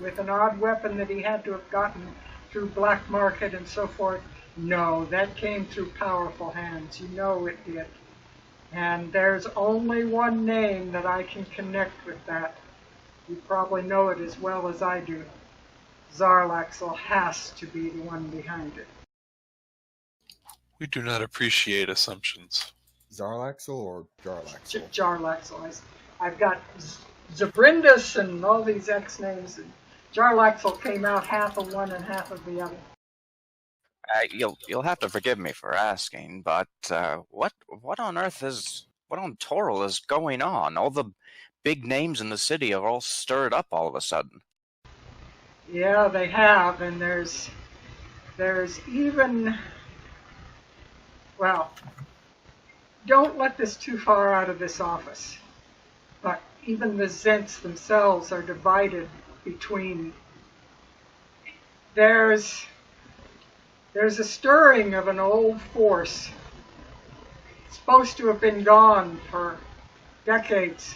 With an odd weapon that he had to have gotten through black market and so forth. No, that came through powerful hands. You know it did. And there's only one name that I can connect with that. You probably know it as well as I do. Zarlaxle has to be the one behind it. We do not appreciate assumptions. Zarlaxle or Jarlaxle? Jarlaxle. I've got Zabrindus and all these X names. And Jarlaxle came out half of one and half of the other. You'll have to forgive me for asking, but what on Toril is going on? All the big names in the city are all stirred up all of a sudden. Yeah, they have, and there's even, well, don't let this too far out of this office, but even the Zents themselves are divided between, there's There's a stirring of an old force. It's supposed to have been gone for decades,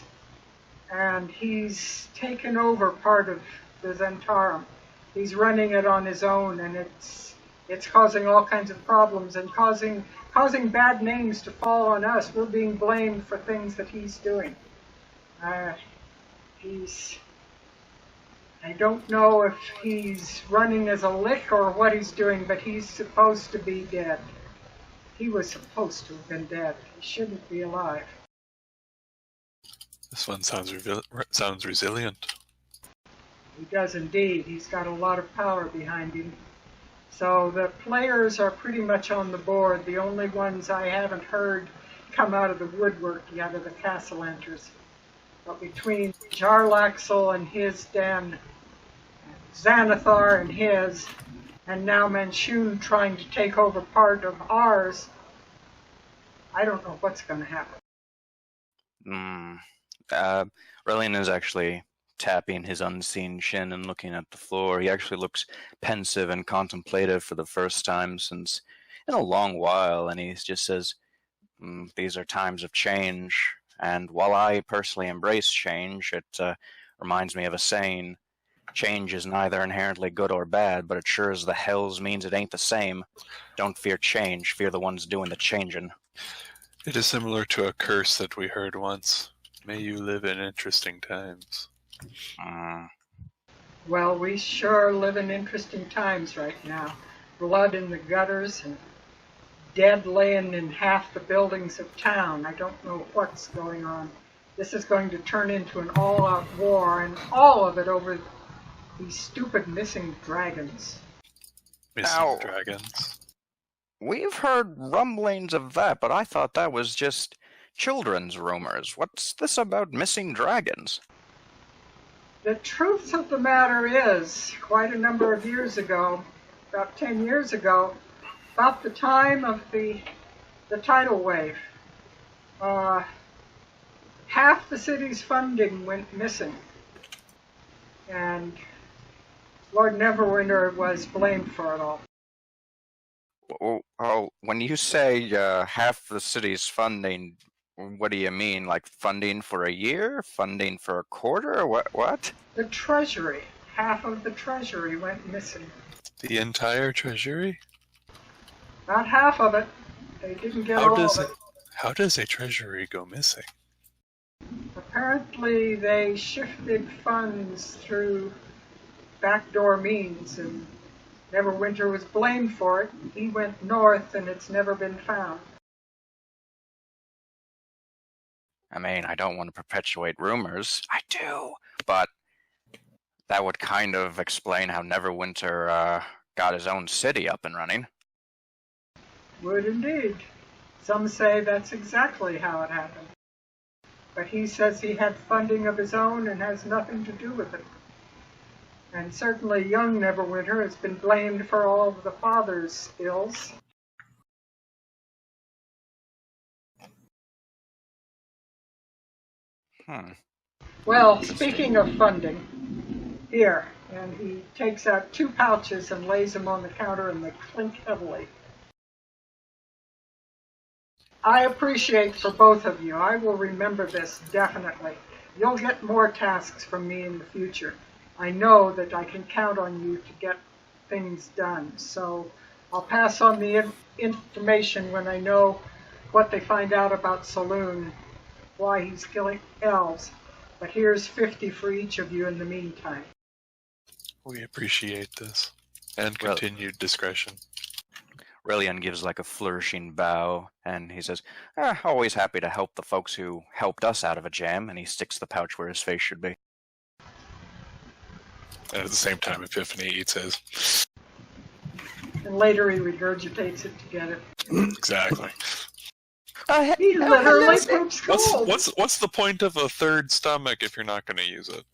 and he's taken over part of the Zentarum. He's running it on his own, and it's causing all kinds of problems and causing bad names to fall on us. We're being blamed for things that he's doing. I don't know if he's running as a lick or what he's doing, but he's supposed to be dead. He was supposed to have been dead. He shouldn't be alive. This one sounds resilient. He does indeed. He's got a lot of power behind him. So the players are pretty much on the board. The only ones I haven't heard come out of the woodwork yet are the Castellanters. But between Jarlaxle and his den, Xanathar and his, and now Manchun trying to take over part of ours, I don't know what's going to happen. Relian is actually tapping his unseen shin and looking at the floor. He actually looks pensive and contemplative for the first time since in a long while, and he just says, these are times of change, and while I personally embrace change, it reminds me of a saying, change is neither inherently good or bad, but it sure as the hells means it ain't the same. Don't fear change, fear the ones doing the changing. It is similar to a curse that we heard once. May you live in interesting times. Well, we sure live in interesting times right now. Blood in the gutters and dead laying in half the buildings of town. I don't know what's going on. This is going to turn into an all-out war, and all of it over these stupid missing dragons. Missing dragons? We've heard rumblings of that, but I thought that was just children's rumors. What's this about missing dragons? The truth of the matter is, quite a number of years ago, about 10 years ago, about the time of the tidal wave, half the city's funding went missing. And Lord Neverwinter was blamed for it all. Oh, when you say half the city's funding, what do you mean? Like funding for a year? Funding for a quarter? What? The treasury. Half of the treasury went missing. The entire treasury? Not half of it. They didn't get all of it. How does a treasury go missing? Apparently they shifted funds through backdoor means, and Neverwinter was blamed for it. He went north, and it's never been found. I mean, I don't want to perpetuate rumors. I do, but that would kind of explain how Neverwinter got his own city up and running. Would indeed. Some say that's exactly how it happened. But he says he had funding of his own and has nothing to do with it. And certainly young Neverwinter has been blamed for all of the father's ills. Well, speaking of funding, here, and he takes out 2 pouches and lays them on the counter, and they clink heavily. I appreciate for both of you. I will remember this definitely. You'll get more tasks from me in the future. I know that I can count on you to get things done. So I'll pass on the information when I know what they find out about Saloon, why he's killing elves. But here's 50 for each of you in the meantime. We appreciate this. And continued discretion. Relian gives like a flourishing bow, and he says, always happy to help the folks who helped us out of a jam, and he sticks the pouch where his face should be. And at the same time, Epiphany eats his. And later he regurgitates it to get it. Exactly. He literally poops gold. What's the point of a third stomach if you're not going to use it?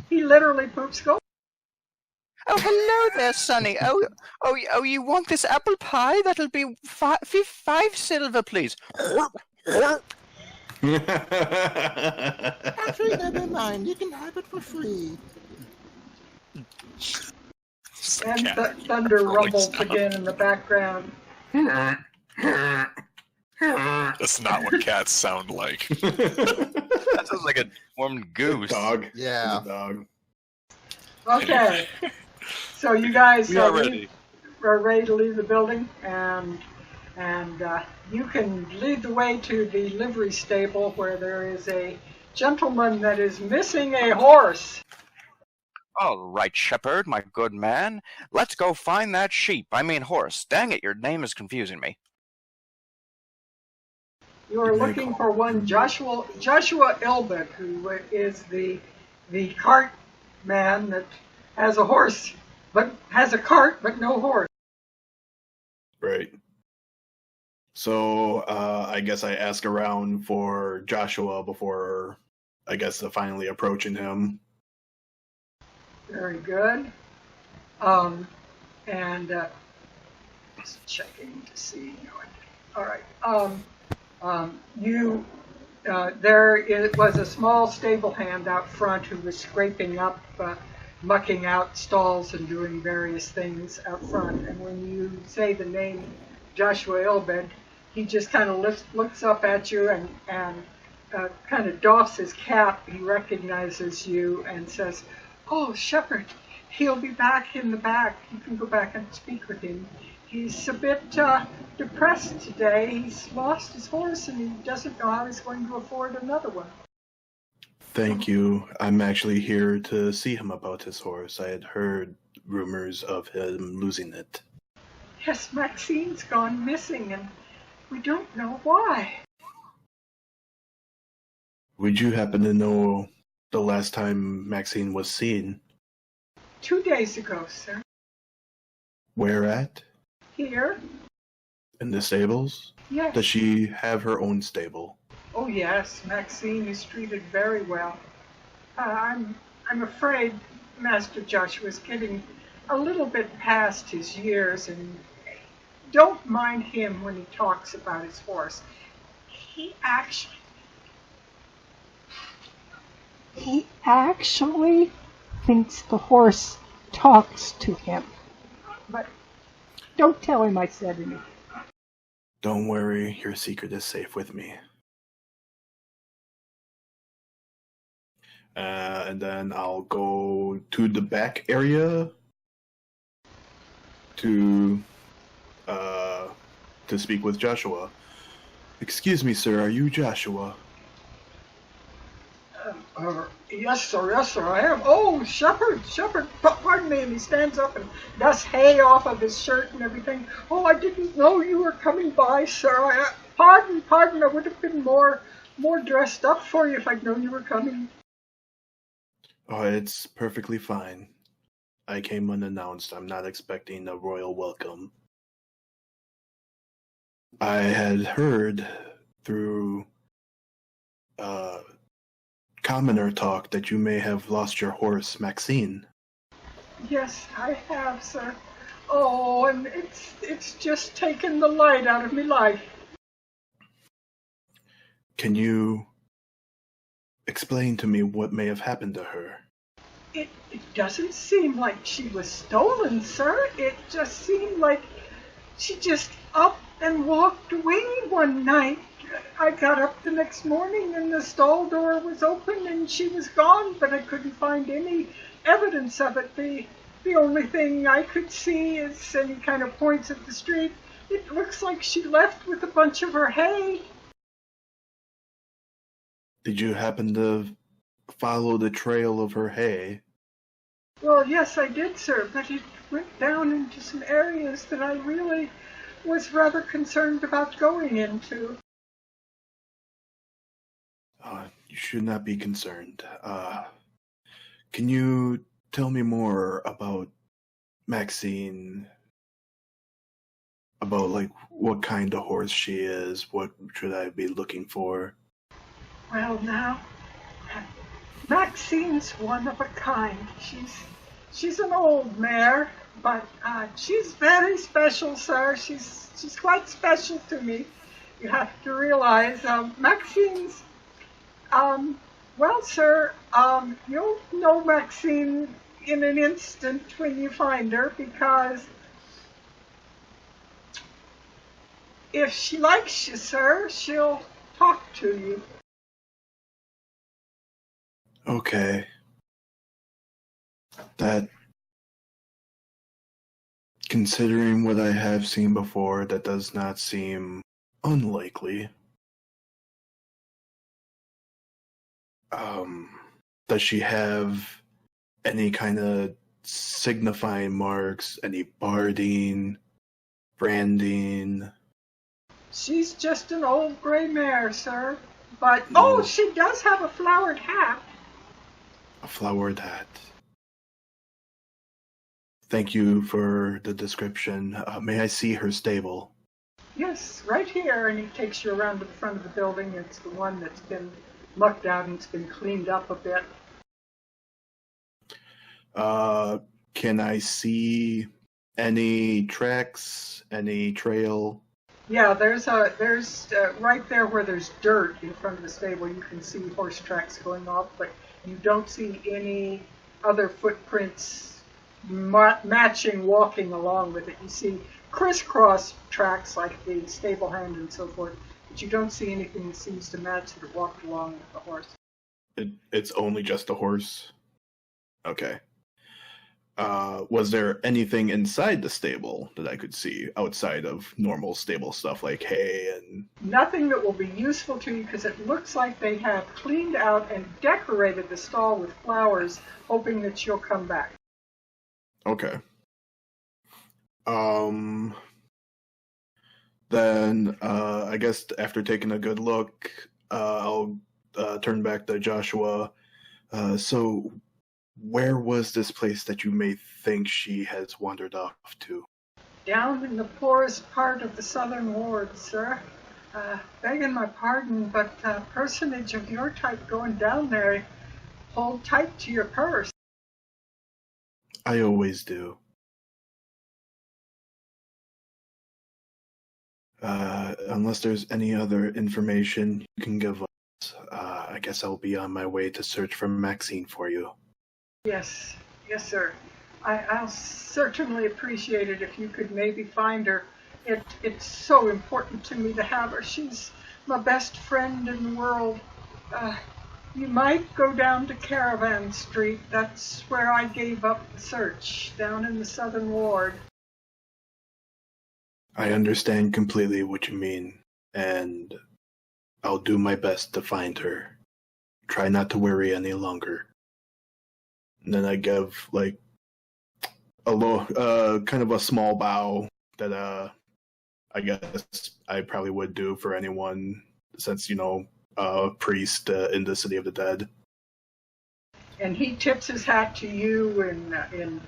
He literally poops gold. Oh, hello there, Sonny. Oh, you want this apple pie? That'll be 5 silver, please. Actually, never mind. You can have it for free. And cat. thunder Rolling rumbles sound. again in the background. That's not what cats sound like. That sounds like a deformed goose. Dog. Yeah. It's a dog. Okay. So you guys We are ready. are ready to leave the building, and you can lead the way to the livery stable where there is a gentleman that is missing a horse. All right, shepherd, my good man. Let's go find that sheep. I mean horse. Dang it, your name is confusing me. You are looking for one Joshua Ilbert, who is the cart man that has a horse, but has a cart but no horse. Right. So I guess I ask around for Joshua before, I guess, finally approaching him. Very good. And just checking to see. No, I didn't. All right. There was a small stable hand out front who was scraping up, mucking out stalls and doing various things out front. And when you say the name Joshua Ilbed, he just kind of looks up at you and kind of doffs his cap. He recognizes you and says, "Oh, shepherd, he'll be back in the back. You can go back and speak with him. He's a bit depressed today. He's lost his horse and he doesn't know how he's going to afford another one." Thank you. I'm actually here to see him about his horse. I had heard rumors of him losing it. Yes, Maxine's gone missing and we don't know why. Would you happen to know the last time Maxine was seen? 2 days ago, sir. Where at? Here? In the stables? Yes. Does she have her own stable? Oh, yes. Maxine is treated very well. I'm afraid Master Joshua's getting a little bit past his years, and don't mind him when he talks about his horse. He actually thinks the horse talks to him. But don't tell him I said anything. Don't worry, your secret is safe with me. And then I'll go to the back area to speak with Joshua. Excuse me, sir, are you Joshua? Yes, sir, I am. Oh, shepherd, pardon me. And he stands up and dusts hay off of his shirt and everything. Oh, I didn't know you were coming by, sir. Pardon, I would have been more dressed up for you if I'd known you were coming. Oh, it's perfectly fine. I came unannounced. I'm not expecting a royal welcome. I had heard through commoner talk that you may have lost your horse, Maxine. Yes, I have, sir. Oh, and it's just taken the light out of me life. Can you explain to me what may have happened to her? It doesn't seem like she was stolen, sir. It just seemed like she just up and walked away one night. I got up the next morning and the stall door was open and she was gone, but I couldn't find any evidence of it. The only thing I could see is, and he kind of points at the street, it looks like she left with a bunch of her hay. Did you happen to follow the trail of her hay? Well, yes, I did, sir, but it went down into some areas that I really was rather concerned about going into. You should not be concerned. Can you tell me more about Maxine? About, like, what kind of horse she is? What should I be looking for? Well, now, Maxine's one of a kind. She's an old mare, but she's very special, sir. She's quite special to me. You have to realize, Maxine's, well, sir, you'll know Maxine in an instant when you find her, because if she likes you, sir, she'll talk to you. Okay. That, considering what I have seen before, that does not seem unlikely. Does she have any kind of signifying marks, any barding, branding? She's just an old gray mare, sir. But, she does have a flowered hat. A flowered hat. Thank you for the description. May I see her stable? Yes, right here, and he takes you around to the front of the building. It's the one that's been mucked out and it's been cleaned up a bit. Can I see any tracks, any trail? Yeah, there's right there where there's dirt in front of the stable, you can see horse tracks going off, but you don't see any other footprints matching walking along with it. You see crisscross tracks like the stable hand and so forth, but you don't see anything that seems to match that walked along with the horse. It's only just a horse? Okay. Was there anything inside the stable that I could see outside of normal stable stuff like hay and... Nothing that will be useful to you, because it looks like they have cleaned out and decorated the stall with flowers, hoping that you'll come back. Okay. Then, I guess after taking a good look, I'll turn back to Joshua. So, where was this place that you may think she has wandered off to? Down in the poorest part of the southern ward, sir. Begging my pardon, but a personage of your type going down there, hold tight to your purse. I always do. Unless there's any other information you can give us, I guess I'll be on my way to search for Maxine for you. Yes, sir. I'll certainly appreciate it if you could maybe find her. It's so important to me to have her. She's my best friend in the world. You might go down to Caravan Street. That's where I gave up the search, down in the southern ward. I understand completely what you mean, and I'll do my best to find her. Try not to worry any longer. And then I give, like, a low, kind of a small bow that, I guess I probably would do for anyone, since, a priest in the City of the Dead. And he tips his hat to you in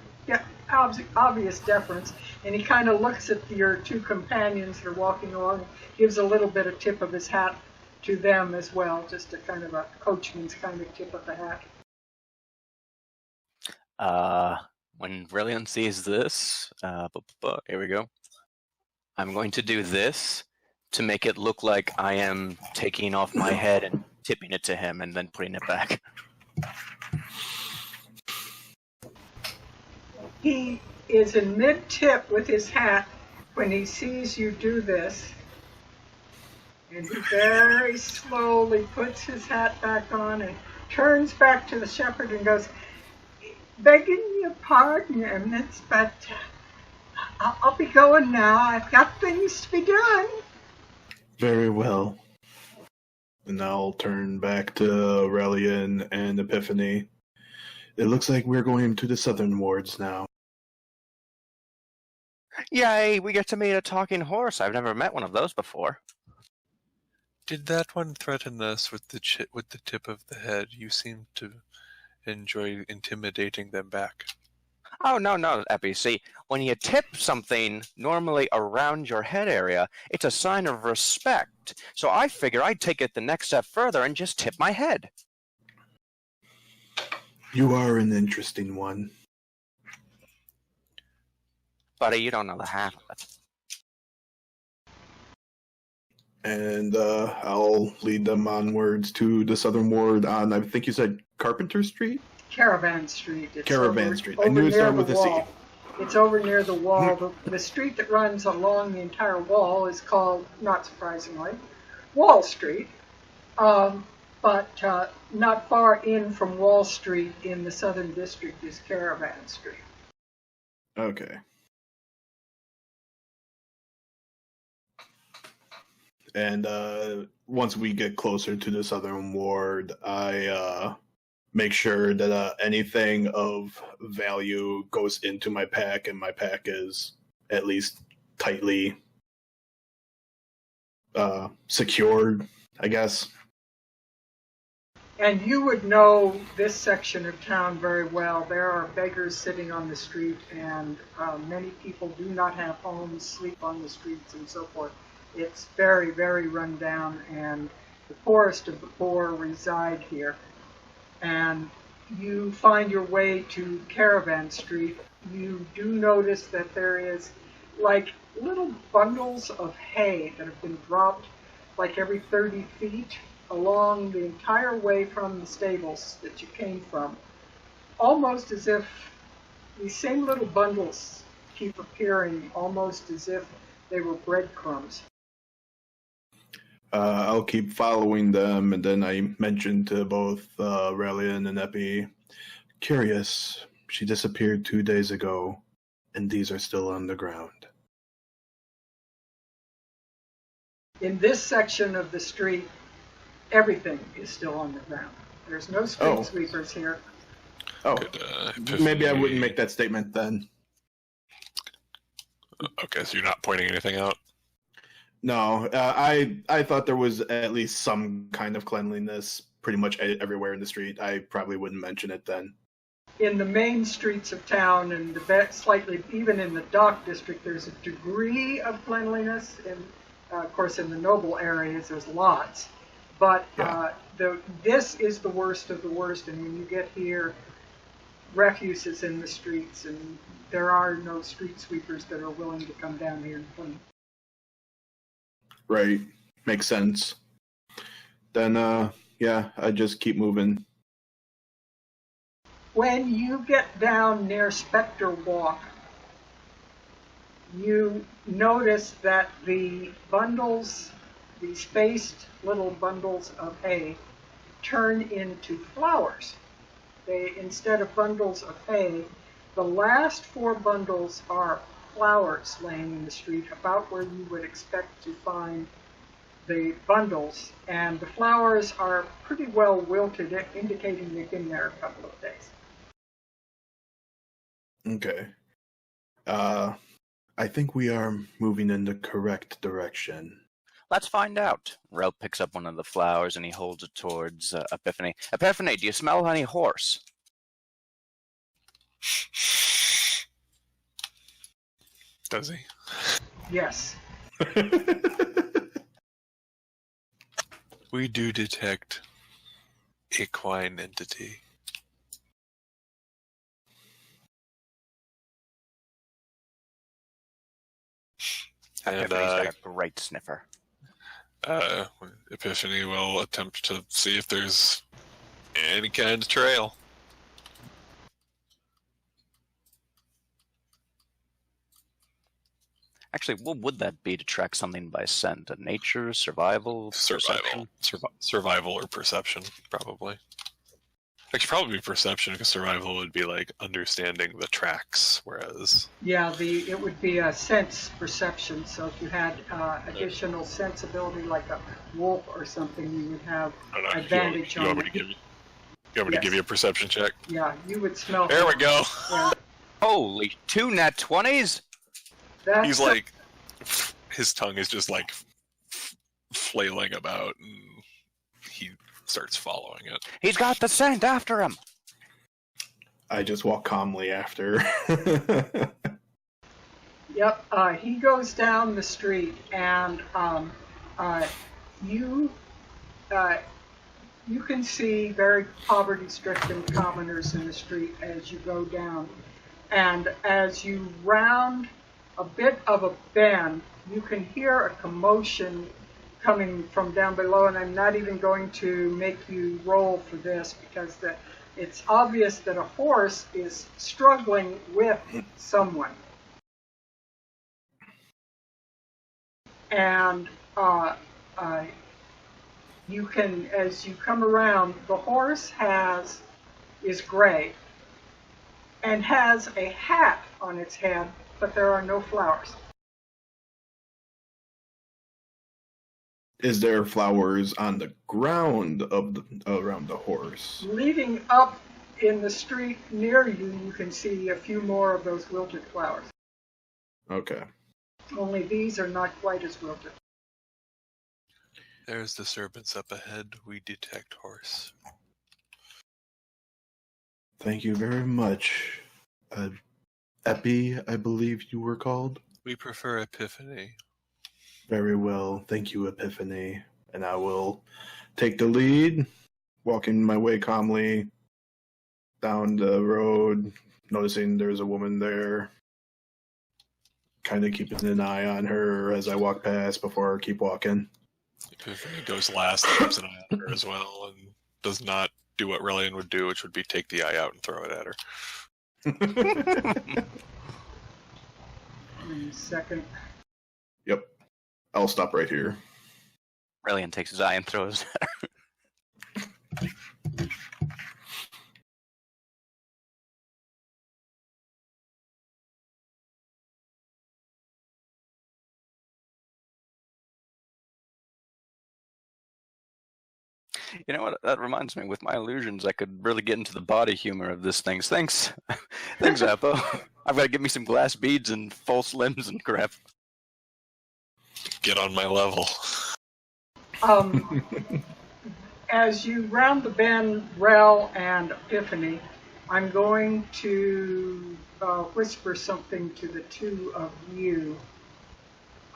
obvious deference, and he kind of looks at your two companions that are walking along, gives a little bit of tip of his hat to them as well, just a kind of a coachman's kind of tip of the hat. When Brilliant sees this, here we go. I'm going to do this to make it look like I am taking off my head and tipping it to him and then putting it back. He is in mid-tip with his hat when he sees you do this. And he very slowly puts his hat back on and turns back to the shepherd and goes, "Begging your pardon, Eminence, but I'll be going now. I've got things to be done." Very well. And I'll turn back to Aurelian and Epiphany. It looks like we're going to the southern wards now. Yay, we get to meet a talking horse. I've never met one of those before. Did that one threaten us with the tip of the head? You seem to enjoy intimidating them back. Oh, no, Epi. See, when you tip something normally around your head area, it's a sign of respect. So I figure I'd take it the next step further and just tip my head. You are an interesting one. Buddy, you don't know the half of it. And I'll lead them onwards to the southern ward on, I think you said Carpenter Street? Caravan Street. It's Caravan Street. I over knew it near started the with a C. wall. It's over near the wall. The street that runs along the entire wall is called, not surprisingly, Wall Street. But not far in from Wall Street in the Southern District is Caravan Street. Okay. And once we get closer to the Southern Ward, I make sure that anything of value goes into my pack, and my pack is at least tightly secured, I guess. And you would know this section of town very well. There are beggars sitting on the street, and many people do not have homes, sleep on the streets, and so forth. It's very, very run down, and the poorest of the poor reside here. And you find your way to Caravan Street. You do notice that there is like little bundles of hay that have been dropped like every 30 feet along the entire way from the stables that you came from. Almost as if these same little bundles keep appearing, almost as if they were breadcrumbs. I'll keep following them, and then I mentioned to both Relian and Epi, curious, she disappeared 2 days ago, and these are still on the ground. In this section of the street, everything is still on the ground. There's no street sweepers here. Oh, Could, maybe I wouldn't make that statement then. Okay, so you're not pointing anything out? No, I thought there was at least some kind of cleanliness pretty much everywhere in the street. I probably wouldn't mention it then. In the main streets of town, and slightly even in the dock district, there's a degree of cleanliness. And of course, in the noble areas, there's lots. But this is the worst of the worst. And when you get here, refuse is in the streets, and there are no street sweepers that are willing to come down here and clean. Right. Makes sense. Then, I just keep moving. When you get down near Spectre Walk, you notice that the bundles, these spaced little bundles of hay, turn into flowers. Instead of bundles of hay, the last 4 bundles are flowers laying in the street, about where you would expect to find the bundles, and the flowers are pretty well wilted, indicating they've been there a couple of days. Okay. I think we are moving in the correct direction. Let's find out. Rel picks up one of the flowers and he holds it towards Epiphany. Epiphany, do you smell any horse? Does he? Yes. We do detect equine entity. And Epiphany's got a great sniffer. Epiphany will attempt to see if there's any kind of trail. Actually, what would that be to track something by scent? Nature, survival, perception? Survival or perception, probably. Actually, probably perception, because survival would be like understanding the tracks, whereas... Yeah, it would be a sense perception, so if you had additional sensibility like a wolf or something, you would have advantage on it. You want me to give you a perception check? Yeah, you would smell... There we go! Yeah. Holy, 2 nat 20s? He's like... His tongue is just like flailing about, and he starts following it. He's got the scent after him! I just walk calmly after. Yep, he goes down the street, and you can see very poverty-stricken commoners in the street as you go down. And as you round a bit of a bend, you can hear a commotion coming from down below, and I'm not even going to make you roll for this, because it's obvious that a horse is struggling with someone. And you can, as you come around, the horse is gray and has a hat on its head, but there are no flowers. Is there flowers on the ground around the horse? Leading up in the street near you, you can see a few more of those wilted flowers. Okay. Only these are not quite as wilted. There's disturbance up ahead. We detect horse. Thank you very much. Epi, I believe you were called? We prefer Epiphany. Very well. Thank you, Epiphany. And I will take the lead, walking my way calmly down the road, noticing there's a woman there, kind of keeping an eye on her as I walk past before I keep walking. Epiphany goes last and keeps an eye on her as well, and does not do what Relian would do, which would be take the eye out and throw it at her. In a second. Yep. I'll stop right here. Relian takes his eye and throws it at her. You know what? That reminds me. With my illusions, I could really get into the body humor of this thing. Thanks, thanks, Appo. I've got to get me some glass beads and false limbs and crap. Get on my level. As you round the bend, Rel and Epiphany, I'm going to whisper something to the two of you.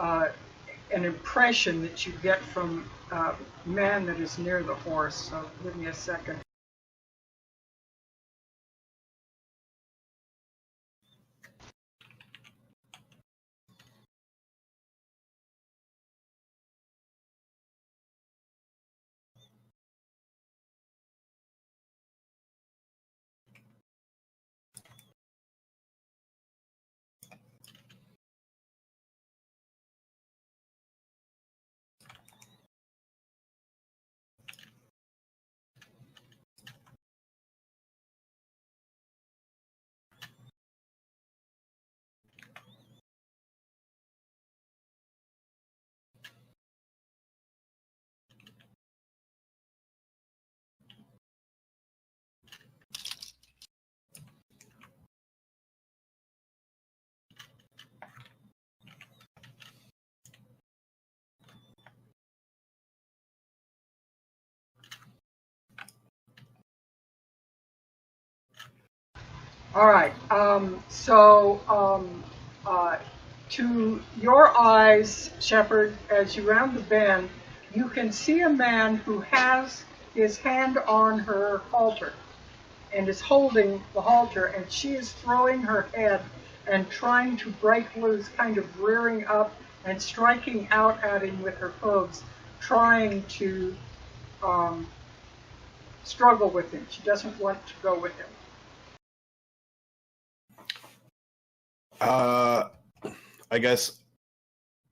An impression that you get from a man that is near the horse. So give me a second. All right. To your eyes, Shepard, as you round the bend, you can see a man who has his hand on her halter and is holding the halter, and she is throwing her head and trying to break loose, kind of rearing up and striking out at him with her hooves, trying to struggle with him. She doesn't want to go with him. I guess,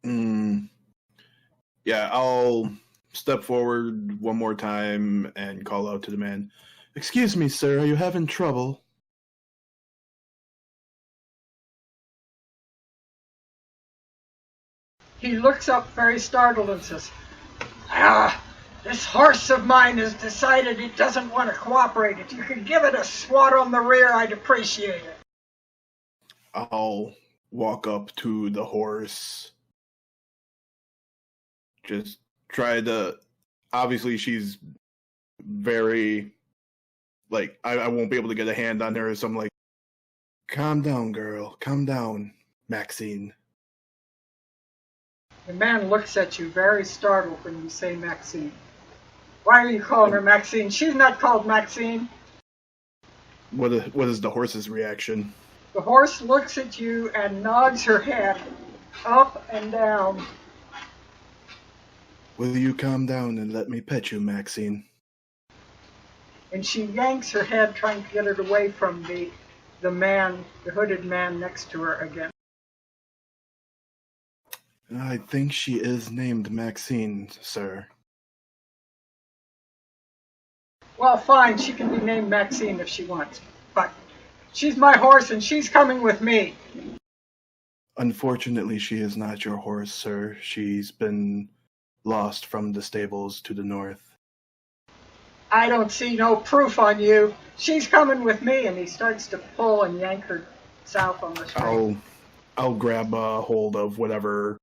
yeah, I'll step forward one more time and call out to the man. Excuse me, sir, are you having trouble? He looks up very startled and says, this horse of mine has decided it doesn't want to cooperate. If you could give it a swat on the rear, I'd appreciate it. I'll walk up to the horse. Just try to... Obviously, she's very... Like, I won't be able to get a hand on her, so I'm like, calm down, girl. Calm down, Maxine. The man looks at you very startled when you say Maxine. Why are you calling her Maxine? She's not called Maxine. What is the horse's reaction? The horse looks at you and nods her head up and down. Will you calm down and let me pet you, Maxine? and she yanks her head, trying to get it away from the man, the hooded man next to her again. I think she is named Maxine, sir. Well, fine, she can be named Maxine if she wants, but she's my horse and she's coming with me. Unfortunately, she is not your horse, sir. She's been lost from the stables to the north. I don't see no proof on you. She's coming with me, and he starts to pull and yank her south on the string. I'll grab a hold of whatever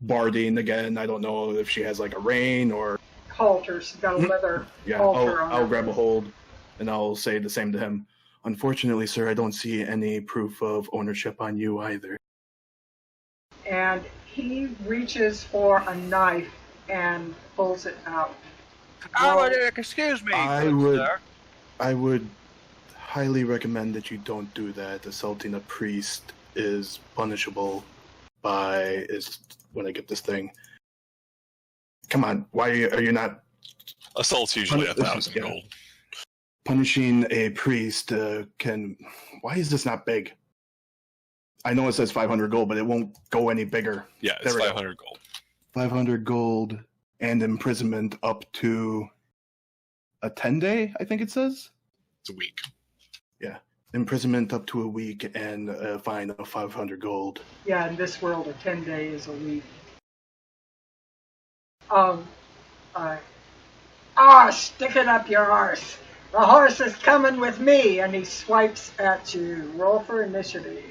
Bardine again. I don't know if she has like a rein or Halter. She's got a leather halter on her. I'll grab a hold, and I'll say the same to him. Unfortunately, sir, I don't see any proof of ownership on you either. And he reaches for a knife and pulls it out. Excuse me, I sir. would highly recommend that you don't do that. Assaulting a priest is punishable by when I get this thing. Come on, why are you not? Assault's usually 1,000 gold. Punishing a priest can. Why is this not big? I know it says 500 gold, but it won't go any bigger. Yeah, it's 500 gold. 500 gold and imprisonment up to a 10-day, I think it says. It's a week. Yeah, imprisonment up to a week and a fine of 500 gold. Yeah, in this world, a 10-day is a week. Stick it up your arse. The horse is coming with me, and he swipes at you. Roll for initiative.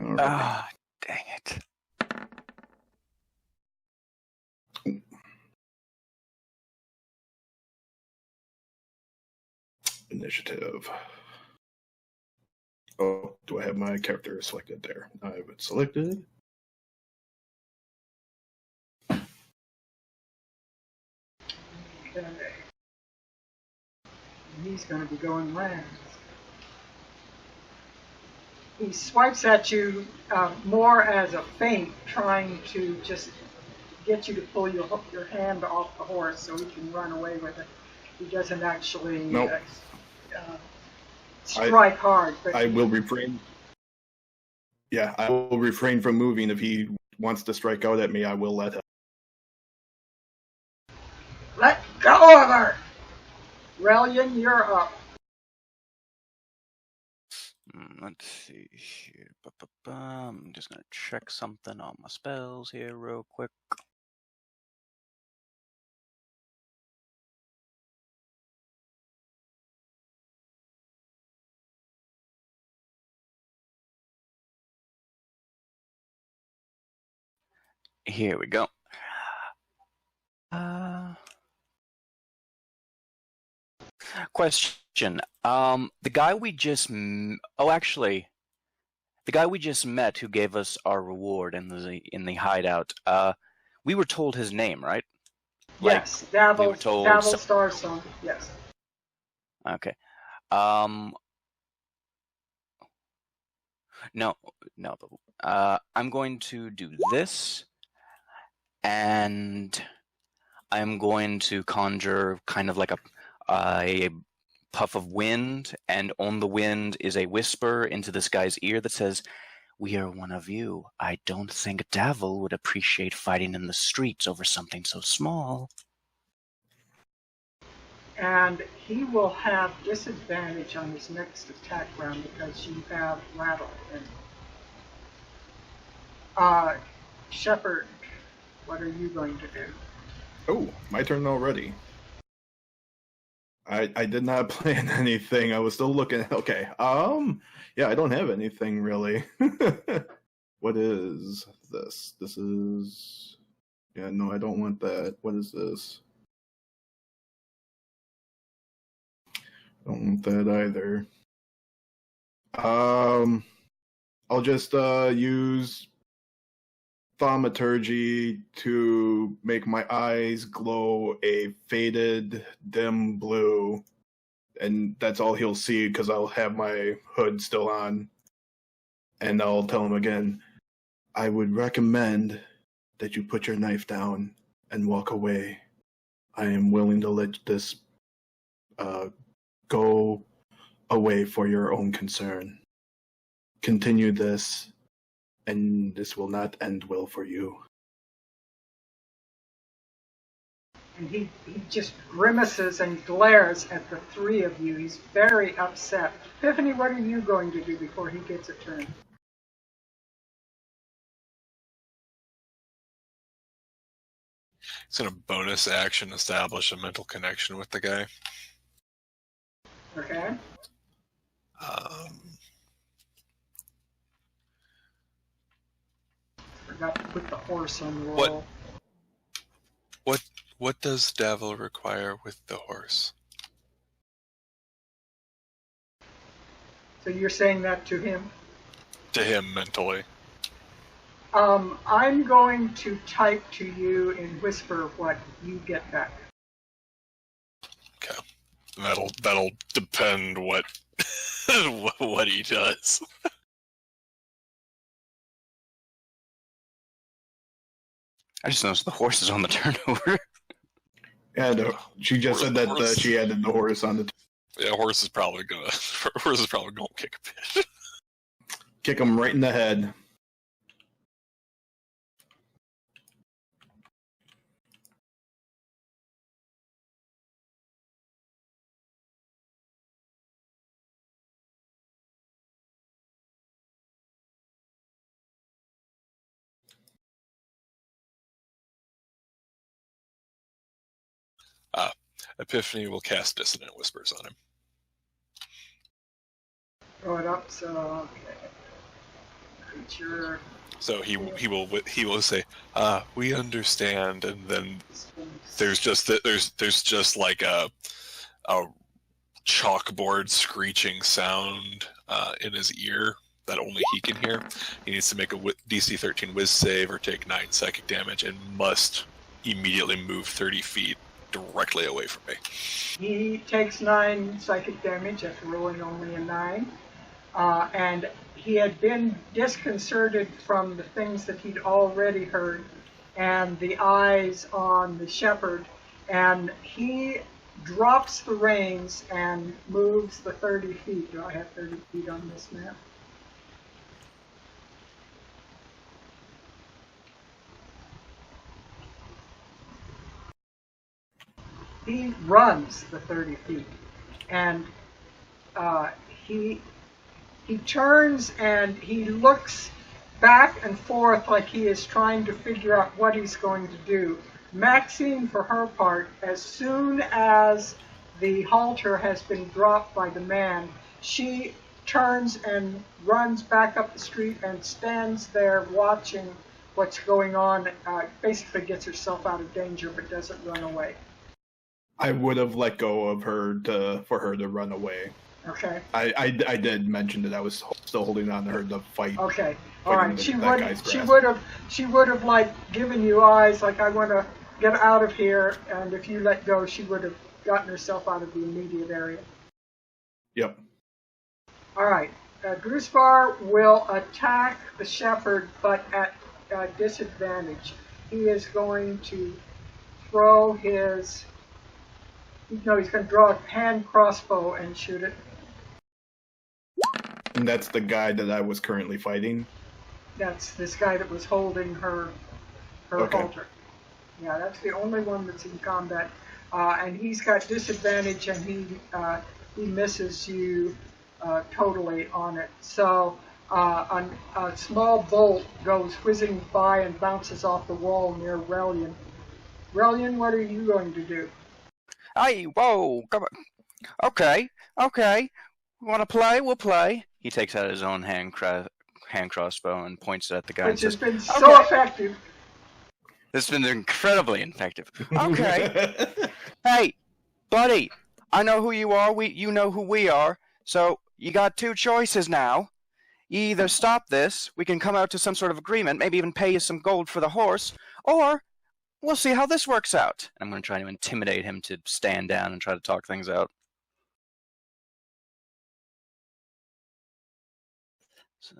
All right. Ah, dang it. Initiative. Oh, do I have my character selected there? I have it selected. Okay. He's going to be going last. He swipes at you more as a feint, trying to just get you to pull your hand off the horse so he can run away with it. He doesn't actually strike hard. But I will refrain. Yeah, I will refrain from moving. If he wants to strike out at me, I will let him. Let go of her! Relian, you're up. Let's see here. I'm just going to check something on my spells here real quick. Here we go. Question. The guy we just the guy we just met who gave us our reward in the hideout. We were told his name, right? Yes, we Davil were told Starstone. Yes. Okay. No. I'm going to do this, and I'm going to conjure kind of like a puff of wind, and on the wind is a whisper into this guy's ear that says, "We are one of you. I don't think Davil would appreciate fighting in the streets over something so small." And he will have disadvantage on his next attack round because you have rattle. And Shepherd, what are you going to do? Oh, my turn already. I did not plan anything. I was still looking. Okay. Yeah, I don't have anything really. What is this? This is. Yeah, no, I don't want that. What is this? Don't want that either. I'll just use thaumaturgy to make my eyes glow a faded, dim blue, and that's all he'll see because I'll have my hood still on. And I'll tell him again, I would recommend that you put your knife down and walk away. I am willing to let this go away for your own concern. Continue this, and this will not end well for you. And he just grimaces and glares at the three of you. He's very upset. Epiphany, what are you going to do before he gets a turn? It's in a bonus action establish a mental connection with the guy. Okay. Forgot to put the horse on the roll. What does Davil require with the horse? So you're saying that to him? To him mentally. I'm going to type to you in Whisper what you get back. Okay. That'll depend what what he does. I just noticed the horse is on the turnover. And she just said that she added the horse on the. Yeah, horse is probably gonna kick a bit. Kick him right in the head. Epiphany will cast Dissonant Whispers on him. Throw it up, so okay. Creature. So he will say, "We understand," and then there's just like a chalkboard screeching sound in his ear that only he can hear. He needs to make a DC 13 Wiz save or take 9 psychic damage and must immediately move 30 feet directly away from me. He takes 9 psychic damage after rolling only a 9. And he had been disconcerted from the things that he'd already heard and the eyes on the shepherd. And he drops the reins and moves the 30 feet. Do I have 30 feet on this map? He runs the 30 feet, and he turns and he looks back and forth like he is trying to figure out what he's going to do. Maxine, for her part, as soon as the halter has been dropped by the man, she turns and runs back up the street and stands there watching what's going on. Basically gets herself out of danger but doesn't run away. I would have let go of her for her to run away. Okay. I did mention that I was still holding on to her to fight. Okay. All right. She would have like given you eyes like I want to get out of here, and if you let go, she would have gotten herself out of the immediate area. Yep. All right. Grusvar will attack the shepherd, but at disadvantage. He is going to throw his. No, he's going to draw a hand crossbow and shoot it. And that's the guy that I was currently fighting? That's this guy that was holding her halter. Yeah, that's the only one that's in combat. And he's got disadvantage, and he misses you totally on it. So a small bolt goes whizzing by and bounces off the wall near Relian. Relian, what are you going to do? Hey, whoa, come on. Okay. Want to play? We'll play. He takes out his own hand crossbow and points it at the guy. Which has been so effective. This has been incredibly effective. Okay. Hey, buddy, I know who you are. You know who we are. So you got 2 choices now. You either stop this, we can come out to some sort of agreement, maybe even pay you some gold for the horse, or we'll see how this works out. I'm going to try to intimidate him to stand down and try to talk things out. So,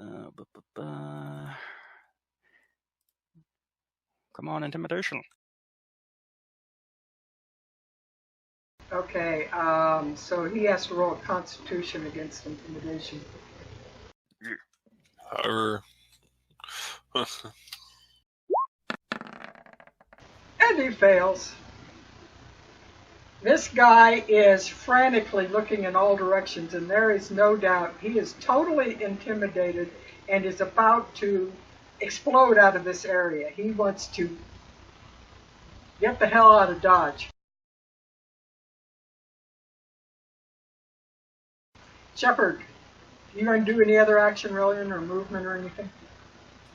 come on, intimidation. Okay, so he has to roll a Constitution against intimidation. However, And he fails. This guy is frantically looking in all directions, and there is no doubt he is totally intimidated and is about to explode out of this area. He wants to get the hell out of Dodge. Shepard, you going to do any other action, Relian, or movement or anything?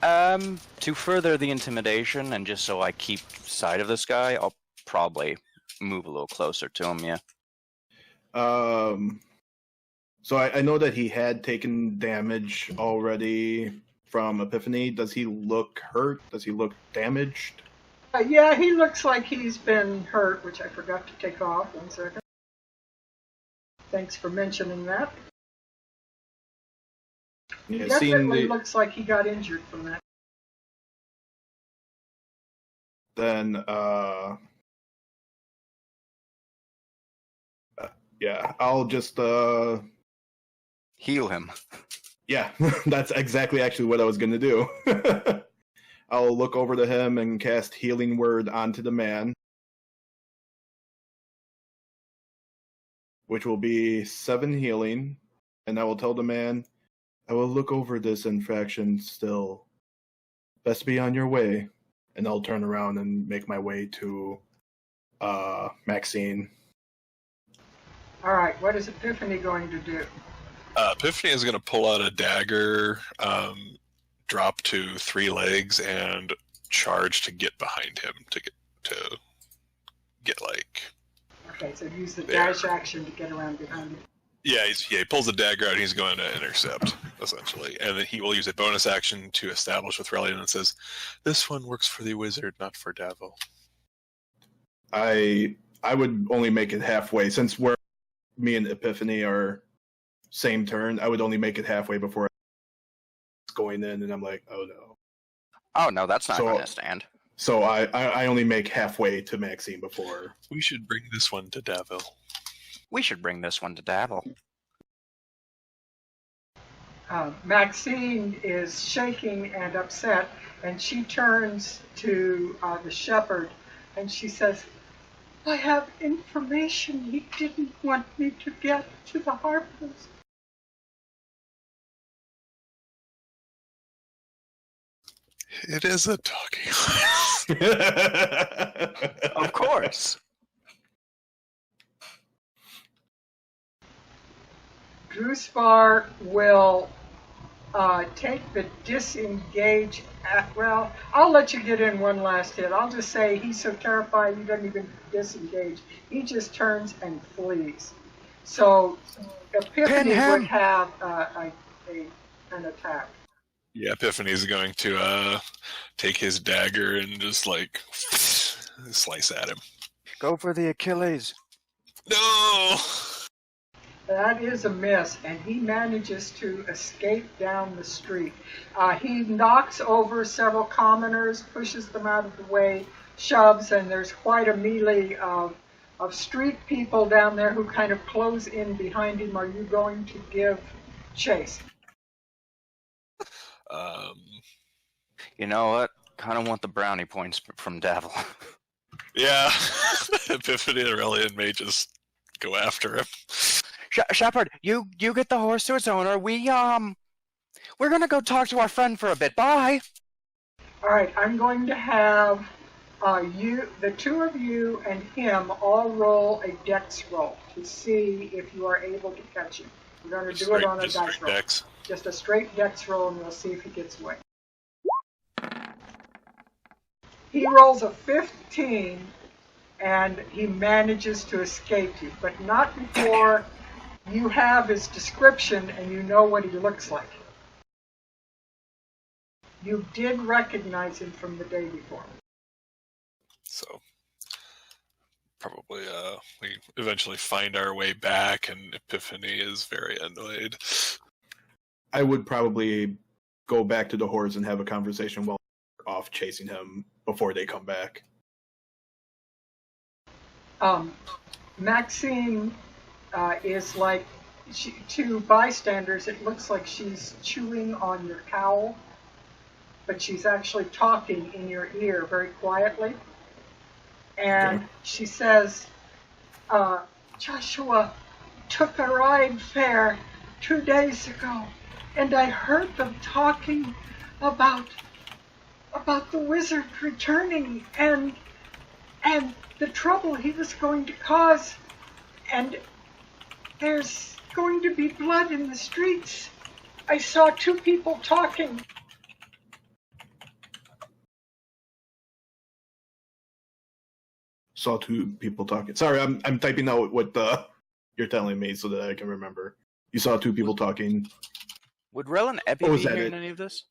To further the intimidation and just so I keep sight of this guy, I'll probably move a little closer to him, yeah. So I know that he had taken damage already from Epiphany. Does he look hurt? Does he look damaged? Yeah, he looks like he's been hurt, which I forgot to take off. 1 second. Thanks for mentioning that. He Yeah, definitely looks like he got injured from that. Then, yeah, I'll just, Heal him. yeah, that's exactly actually what I was going to do. I'll look over to him and cast Healing Word onto the man, which will be 7 healing, and I will tell the man, I will look over this infraction still. Best be on your way. And I'll turn around and make my way to Maxine. All right, what is Epiphany going to do? Epiphany is going to pull out a dagger, drop to 3 legs, and charge to get behind him to get like. Okay, so use the There. dash action to get around behind him. Yeah, he pulls the dagger out and he's going to intercept, essentially. And then he will use a bonus action to establish with Relian and says, this one works for the wizard, not for Davil. I would only make it halfway. Since me and Epiphany are same turn, I would only make it halfway before going in, and I'm like, oh no. Oh, no, that's not So- going to stand. So I only make halfway to Maxine before. We should bring this one to Davil. We should bring this one to Davil. Maxine is shaking and upset, and she turns to the shepherd, and she says, I have information he didn't want me to get to the Harpers. It is a talking. Of course. Drusvar will take the disengage. Well, I'll let you get in one last hit. I'll just say he's so terrified he doesn't even disengage. He just turns and flees. So Epiphany would have an attack. Yeah, Epiphany's going to take his dagger and just like slice at him. Go for the Achilles. No! That is a miss, and he manages to escape down the street. He knocks over several commoners, pushes them out of the way, shoves, and there's quite a melee of street people down there who kind of close in behind him. Are you going to give chase? You know what? Kind of want the brownie points from Davil. Yeah, Epiphany and Relian may just go after him. Shepard, you get the horse to its owner. We're gonna go talk to our friend for a bit. Bye. All right, I'm going to have the two of you and him all roll a dex roll to see if you are able to catch him. We're going to do it on a dice roll. Dex. Just a straight dex roll, and we'll see if he gets away. He rolls a 15, and he manages to escape you, but not before you have his description and you know what he looks like. You did recognize him from the day before. So probably we eventually find our way back, and Epiphany is very annoyed. I would probably go back to the horse and have a conversation while off chasing him before they come back. Maxine is like, to bystanders, it looks like she's chewing on your cowl, but she's actually talking in your ear very quietly. And she says, Joshua took a ride fare 2 days ago, and I heard them talking about the wizard returning and the trouble he was going to cause, and there's going to be blood in the streets. I saw 2 people talking. Saw 2 people talking. Sorry, I'm typing out what you're telling me so that I can remember. You saw 2 people talking. Would Rel and Epi be hearing any of this?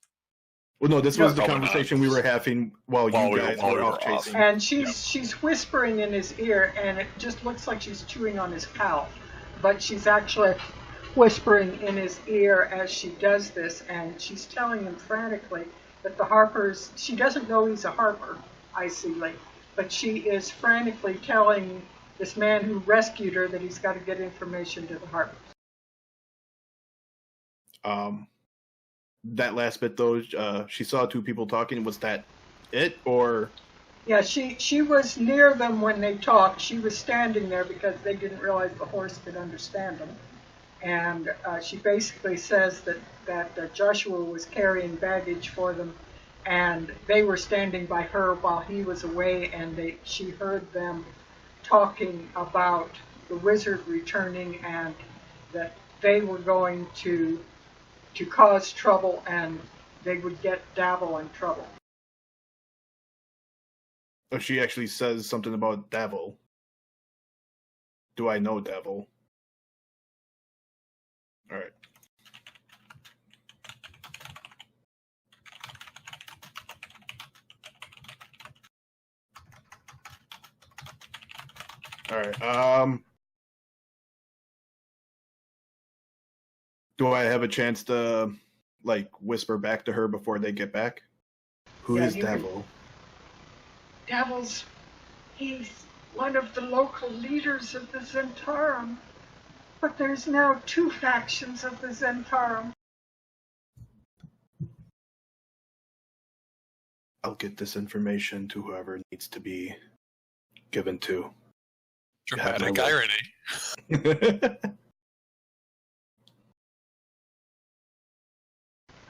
Well, no, this was the conversation we were having while you guys were off chasing. And she's whispering in his ear, and it just looks like she's chewing on his cowl. But she's actually whispering in his ear as she does this, and she's telling him frantically that the Harpers, she doesn't know he's a Harper, I see, but she is frantically telling this man who rescued her that he's got to get information to the Harpers. That last bit though, she saw 2 people talking. Was that it, or? Yeah, she was near them when they talked. She was standing there because they didn't realize the horse could understand them. And she basically says that Joshua was carrying baggage for them, and they were standing by her while he was away, and she heard them talking about the wizard returning and that they were going to cause trouble and they would get Davil in trouble. Oh, she actually says something about Davil. Do I know Davil? Alright. Alright, do I have a chance to, whisper back to her before they get back? Who is Davil? He's one of the local leaders of the Zentarum. But there's now 2 factions of the Zentarum. I'll get this information to whoever it needs to be given to. Dramatic irony.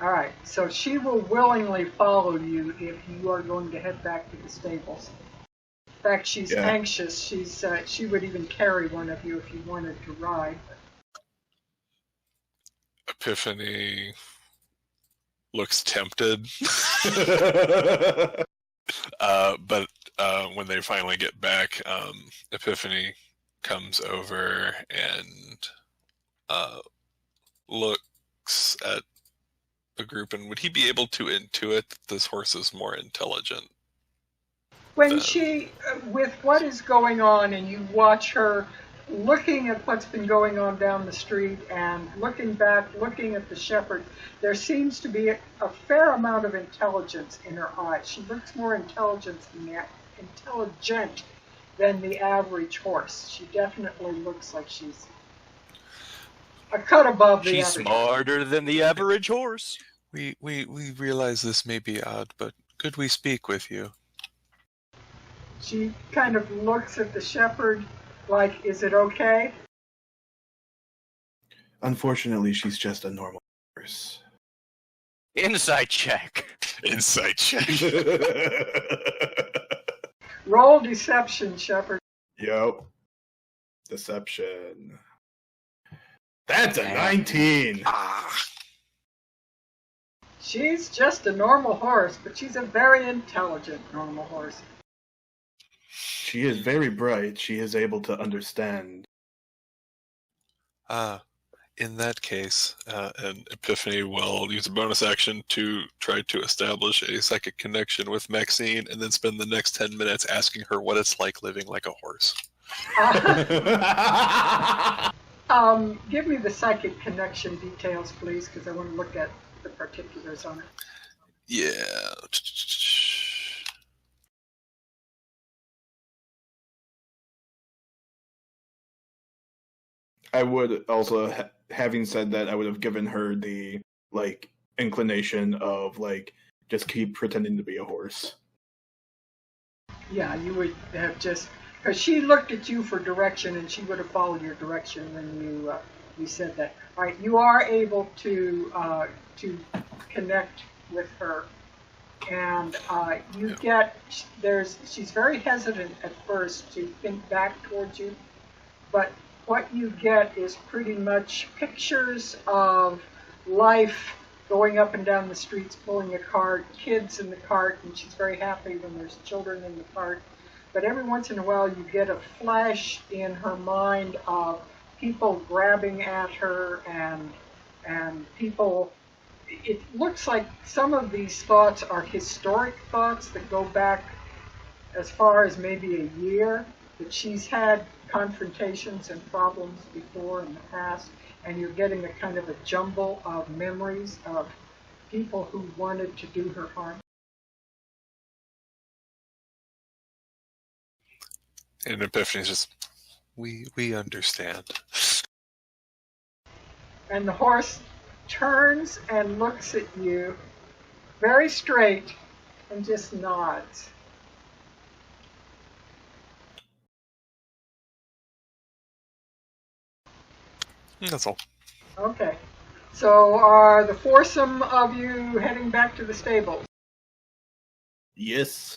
All right, so she will willingly follow you if you are going to head back to the stables. In fact, she's anxious. She would even carry one of you if you wanted to ride. Epiphany looks tempted. But when they finally get back, Epiphany comes over and looks at the group, and would he be able to intuit that this horse is more intelligent? When she, with what is going on, and you watch her looking at what's been going on down the street and looking back, looking at the shepherd, there seems to be a fair amount of intelligence in her eyes. She looks more intelligent than the average horse. She definitely looks like she's a cut above the average. She's smarter than the average horse. We realize this may be odd, but could we speak with you? She kind of looks at the shepherd like, is it okay? Unfortunately, she's just a normal horse. Insight check. Insight check. Roll deception, shepherd. Yep. Deception. That's a 19. She's just a normal horse, but she's a very intelligent normal horse. She is very bright. She is able to understand. In that case, and Epiphany will use a bonus action to try to establish a psychic connection with Maxine, and then spend the next 10 minutes asking her what it's like living like a horse. Give me the psychic connection details, please, because I want to look at the particulars on it. Yeah. I would also, having said that, I would have given her the inclination of just keep pretending to be a horse. Yeah, you would have just, because she looked at you for direction, and she would have followed your direction when you said that. All right, you are able to connect with her, and you get she's very hesitant at first to think back towards you, but what you get is pretty much pictures of life going up and down the streets, pulling a cart, kids in the cart, and she's very happy when there's children in the cart. But every once in a while you get a flash in her mind of people grabbing at her and people. It looks like some of these thoughts are historic thoughts that go back as far as maybe a year, that she's had confrontations and problems before in the past, and you're getting a kind of a jumble of memories of people who wanted to do her harm. And Epiphany's just, we understand. And the horse turns and looks at you very straight and just nods. That's all. Okay. So are the foursome of you heading back to the stables? Yes.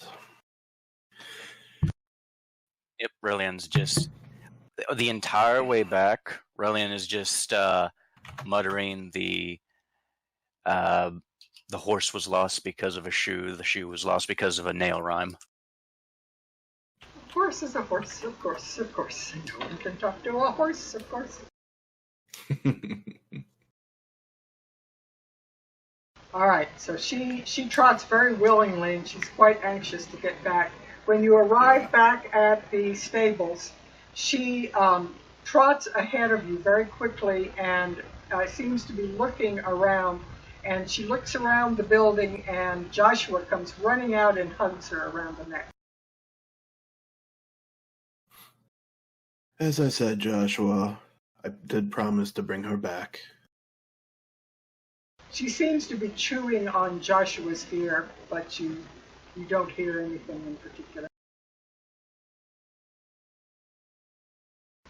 Yep, Relian's just the entire way back. Relian is just muttering the horse was lost because of a shoe. The shoe was lost because of a nail rhyme. A horse is a horse, of course, of course. No one can talk to a horse, of course. All right, so she trots very willingly, and she's quite anxious to get back. When you arrive back at the stables, she trots ahead of you very quickly and seems to be looking around. And she looks around the building, and Joshua comes running out and hugs her around the neck. As I said, Joshua, I did promise to bring her back. She seems to be chewing on Joshua's ear, but you don't hear anything in particular.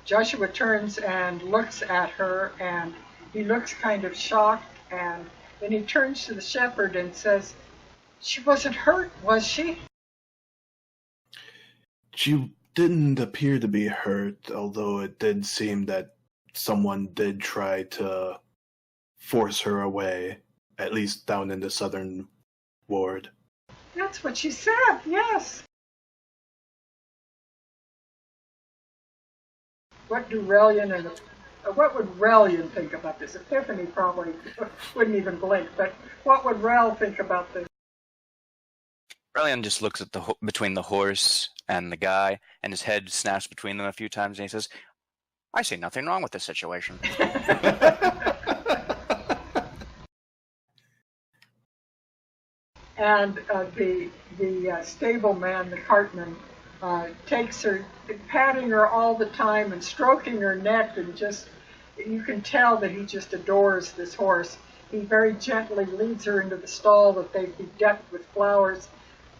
Joshua turns and looks at her, and he looks kind of shocked, and then he turns to the shepherd and says, "She wasn't hurt, was she?" She didn't appear to be hurt, although it did seem that someone did try to force her away, at least down in the southern ward. That's what she said, yes. What would Relian think about this? Epiphany probably wouldn't even blink, but what would Rel think about this? Relian just looks at between the horse and the guy, and his head snaps between them a few times, and he says, "I see nothing wrong with this situation." And the stableman, the cartman, takes her, patting her all the time and stroking her neck, and just, you can tell that he just adores this horse. He very gently leads her into the stall that they've bedecked with flowers.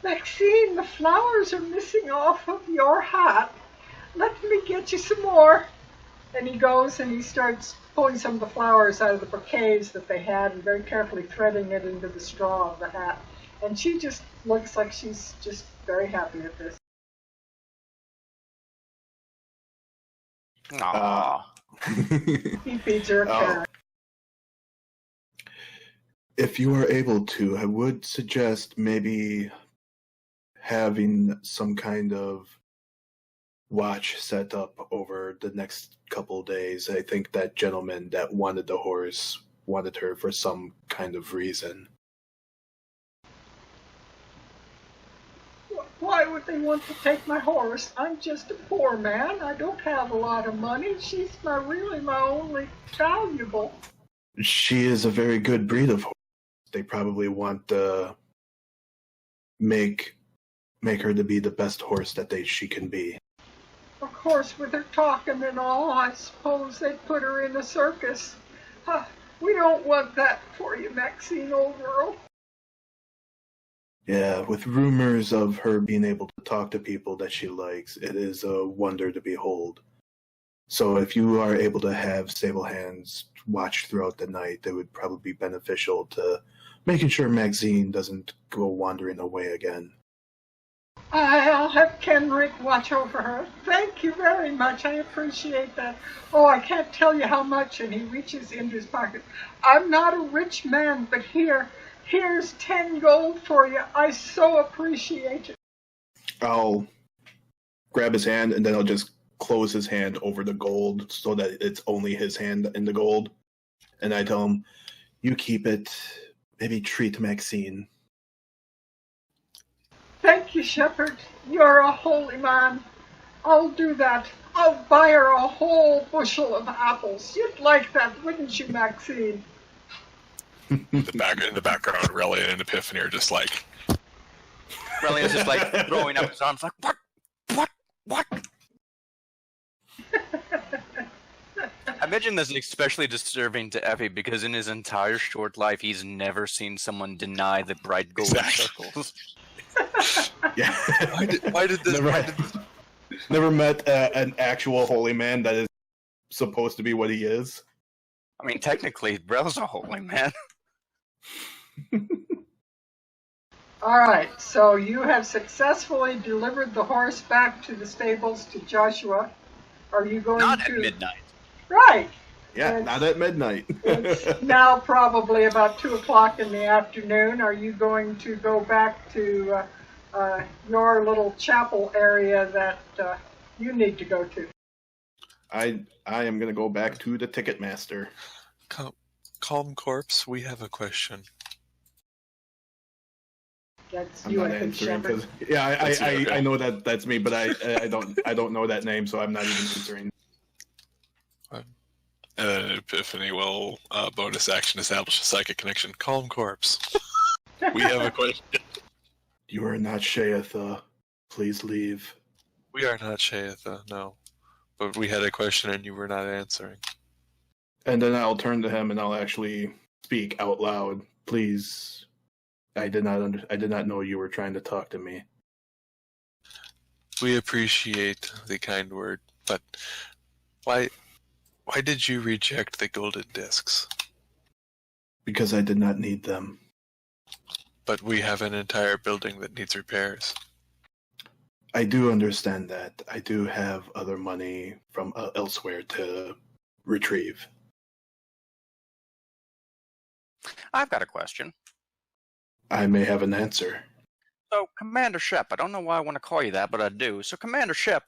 "Maxine, the flowers are missing off of your hat. Let me get you some more." And he goes and he starts pulling some of the flowers out of the bouquets that they had and very carefully threading it into the straw of the hat. And she just looks like she's just very happy at this. Aww. He feeds her a carrot. If you are able to, I would suggest maybe having some kind of watch set up over the next couple of days. I think that gentleman that wanted the horse wanted her for some kind of reason. Why would they want to take my horse? I'm just a poor man. I don't have a lot of money. She's really my only valuable. She is a very good breed of horse. They probably want to make her to be the best horse that she can be. Of course, with her talking and all, I suppose they'd put her in a circus. We don't want that for you, Maxine, old girl. Yeah, with rumors of her being able to talk to people that she likes, it is a wonder to behold. So if you are able to have stable hands watch throughout the night, it would probably be beneficial to making sure Maxine doesn't go wandering away again. I'll have Kenrick watch over her. Thank you very much. I appreciate that. Oh, I can't tell you how much. And he reaches into his pocket. I'm not a rich man, but here's 10 gold for you. I so appreciate it. I'll grab his hand, and then I'll just close his hand over the gold so that it's only his hand in the gold. And I tell him, you keep it. Maybe treat Maxine. Thank you, Shepherd. You're a holy man. I'll do that. I'll buy her a whole bushel of apples. You'd like that, wouldn't you, Maxine? In the background, Relian and Epiphany are just like... Relian's just like throwing up his arms like, what? I imagine this is especially disturbing to Effie because in his entire short life, he's never seen someone deny the bright golden circles. Yeah. Why did this... Never met an actual holy man that is supposed to be what he is. I mean, technically, Brell's a holy man. All right, so you have successfully delivered the horse back to the stables to Joshua. Are you going Not to... at midnight. Right. Yeah, not at midnight. It's now probably about 2 o'clock in the afternoon. Are you going to go back to your little chapel area that you need to go to? I am going to go back to the Ticketmaster. Calm Corpse, we have a question. That's I'm you, not I think, answering Shepherd. because I know that's me, but I don't know that name, so I'm not even answering. Epiphany will bonus action establish a psychic connection. Calm Corpse. We have a question. You are not Sheatha. Please leave. We are not Sheatha, no. But we had a question and you were not answering. And then I'll turn to him and I'll actually speak out loud. Please, I did not know you were trying to talk to me. We appreciate the kind word, but why did you reject the golden discs? Because I did not need them. But we have an entire building that needs repairs. I do understand that. I do have other money from elsewhere to retrieve. I've got a question. I may have an answer. So, Commander Shep, I don't know why I want to call you that, but I do. So, Commander Shep,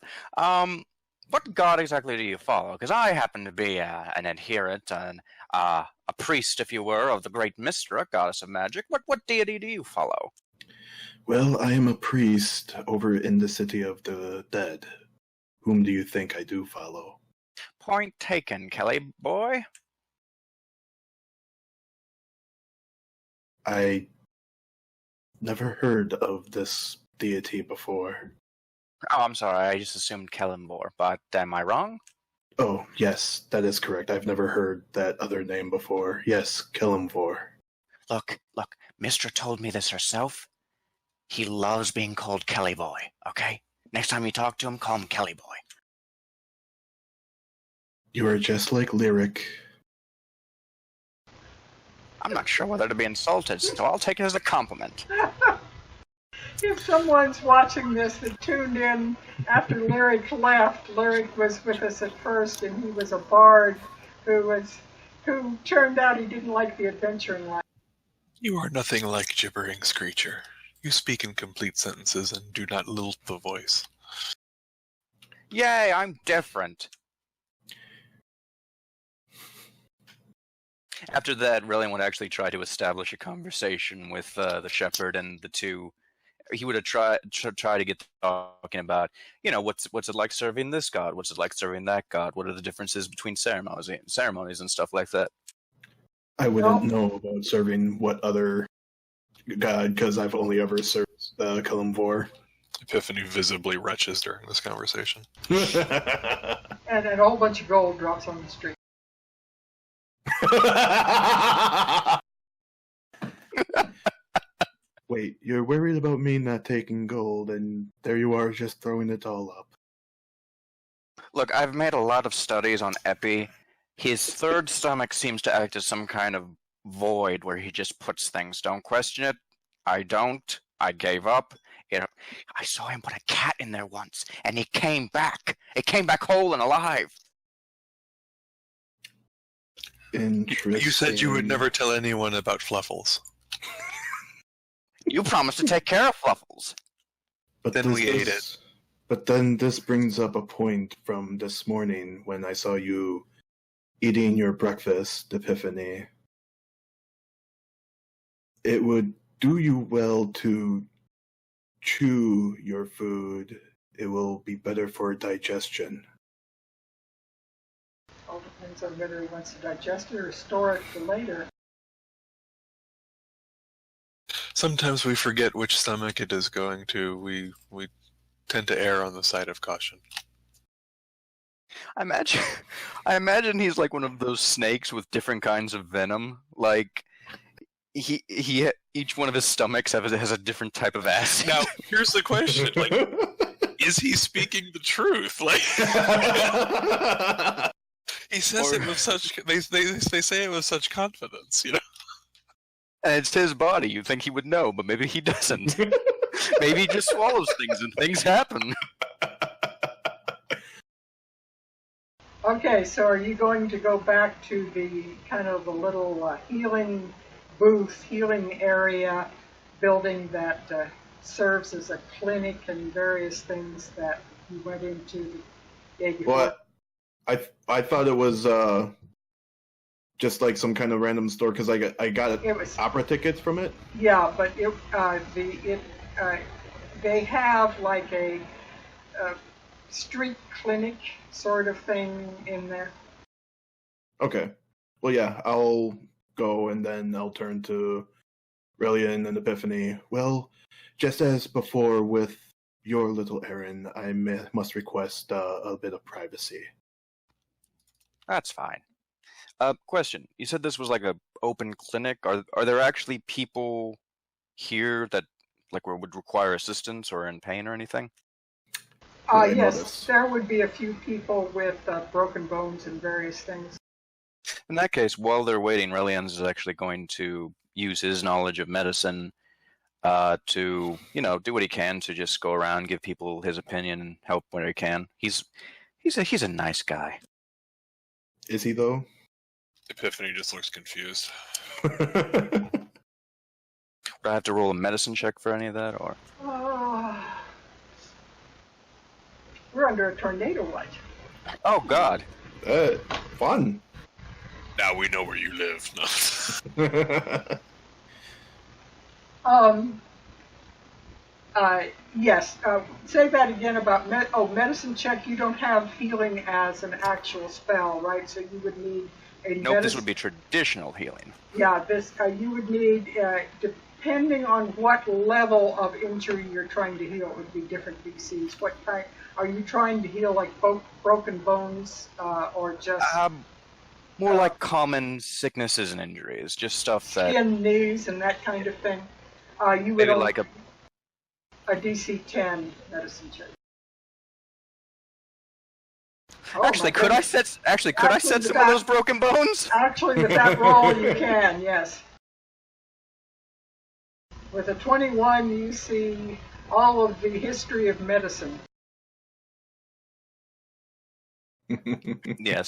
what god exactly do you follow? Because I happen to be an adherent, a priest, if you were, of the great Mystra, goddess of magic. What deity do you follow? Well, I am a priest over in the city of the dead. Whom do you think I do follow? Point taken, Kelly boy. I never heard of this deity before. Oh, I'm sorry, I just assumed Kellenbor, but am I wrong? Oh, yes, that is correct. I've never heard that other name before. Yes, Kellenbor. Look, Mystra told me this herself. He loves being called Kelly Boy, okay? Next time you talk to him, call him Kelly Boy. You are just like Lyric. I'm not sure whether to be insulted, so I'll take it as a compliment. If someone's watching this that tuned in after Lyric left, Lyric was with us at first, and he was a bard who turned out he didn't like the adventuring life. You are nothing like gibbering screecher. You speak in complete sentences and do not lilt the voice. Yay, I'm different. After that, Relian would actually try to establish a conversation with the shepherd and the two. He would have tried to get talking about, what's it like serving this god? What's it like serving that god? What are the differences between ceremonies and stuff like that? I wouldn't know about serving what other god, because I've only ever served Kellenvor. Epiphany visibly retches during this conversation. And a whole bunch of gold drops on the street. Wait, you're worried about me not taking gold, and there you are just throwing it all up. Look, I've made a lot of studies on Epi. His third stomach seems to act as some kind of void where he just puts things. Don't question it. I don't. I gave up. I saw him put a cat in there once, and he came back. It came back whole and alive. Interesting. You said you would never tell anyone about Fluffles. You promised to take care of Fluffles. But Then we ate it. But then this brings up a point from this morning when I saw you eating your breakfast, Epiphany. It would do you well to chew your food. It will be better for digestion. All depends on whether he wants to digest it or store it for later. Sometimes we forget which stomach it is going to. We tend to err on the side of caution. I imagine he's like one of those snakes with different kinds of venom. Like each one of his stomachs has a different type of acid. Now, here's the question: like, is he speaking the truth? Like, he says it with such. They say it with such confidence, you know. And it's his body. You'd think he would know, but maybe he doesn't. Maybe he just swallows things and things happen. Okay, so are you going to go back to the kind of the little healing booth, healing area building that serves as a clinic and various things that you went into the day before? Well, I thought it was just like some kind of random store because I got opera tickets from it. Yeah, but they have like a street clinic sort of thing in there. Okay. Well, yeah, I'll go and then I'll turn to Relian and Epiphany. Well, just as before with your little errand, I must request a bit of privacy. That's fine. Question. You said this was like a open clinic. Are there actually people here that like would require assistance or in pain or anything? Yes, notice? there would be a few people with broken bones and various things. In that case, while they're waiting, Relians is actually going to use his knowledge of medicine to, do what he can to just go around, give people his opinion, and help where he can. He's a nice guy. Is he though? Epiphany just looks confused. Would I have to roll a medicine check for any of that, or? We're under a tornado watch. Oh God! Fun. Now we know where you live. No. Yes. Say that again about medicine check. You don't have healing as an actual spell, right? So you would need a Nope, this would be traditional healing. Yeah, this you would need, depending on what level of injury you're trying to heal, it would be different DCs. What kind are you trying to heal? Like broken bones, or just more like common sicknesses and injuries, just stuff that skin, knees, and that kind of thing. You would maybe like a DC 10 medicine check. Actually, could I set some of those broken bones? Actually, with that roll, you can, yes. With a 21, you see all of the history of medicine. Yeah,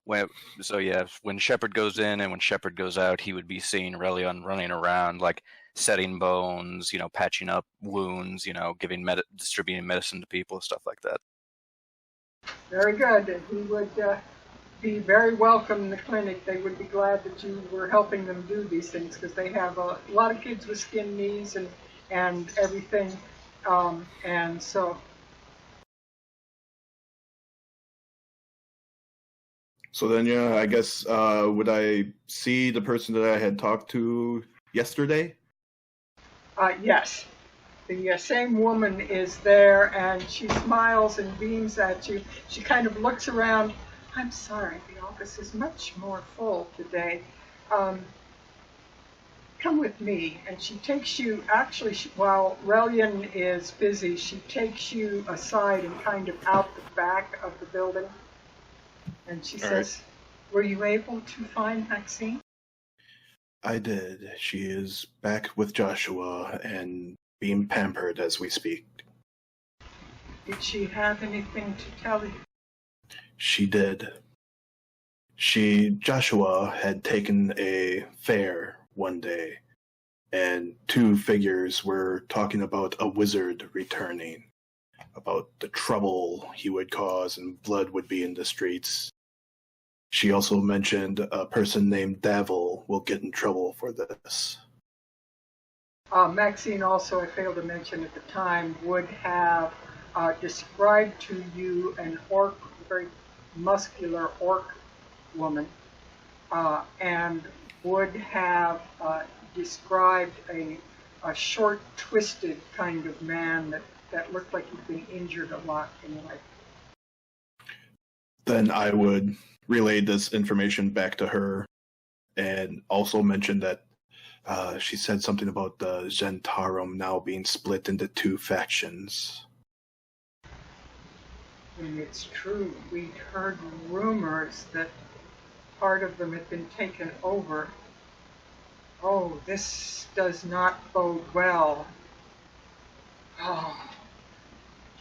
when Shepard goes in and when Shepard goes out, he would be seeing Relion running around, like setting bones, patching up wounds, distributing medicine to people, stuff like that. Very good. And he would be very welcome in the clinic. They would be glad that you were helping them do these things because they have a lot of kids with skin knees and everything. And so. So then, yeah, I guess, would I see the person that I had talked to yesterday? Yes. The same woman is there, and she smiles and beams at you. She kind of looks around. I'm sorry, the office is much more full today. Come with me. And she takes you, actually, while Relian is busy, she takes you aside and kind of out the back of the building. And she says, were you able to find Maxine? I did. She is back with Joshua and being pampered as we speak. Did she have anything to tell you? She did. Joshua had taken a fair one day, and two figures were talking about a wizard returning, about the trouble he would cause and blood would be in the streets. She also mentioned a person named Davil will get in trouble for this. Maxine also, I failed to mention at the time, would have described to you an orc, very muscular orc woman, and would have described a short, twisted kind of man that looked like he'd been injured a lot in life. Then I would relay this information back to her and also mention that she said something about the Zentarum now being split into two factions. And it's true, we'd heard rumors that part of them had been taken over. Oh, this does not bode well. Oh,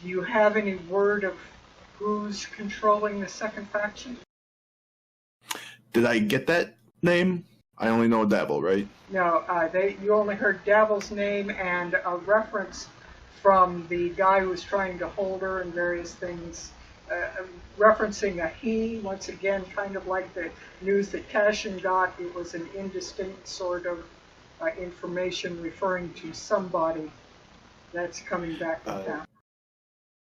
do you have any word of who's controlling the second faction? Did I get that name? I only know Davil, right? No, you only heard Davil's name and a reference from the guy who was trying to hold her and various things, referencing a he, once again, kind of like the news that Cashin got. It was an indistinct sort of information referring to somebody that's coming back from town.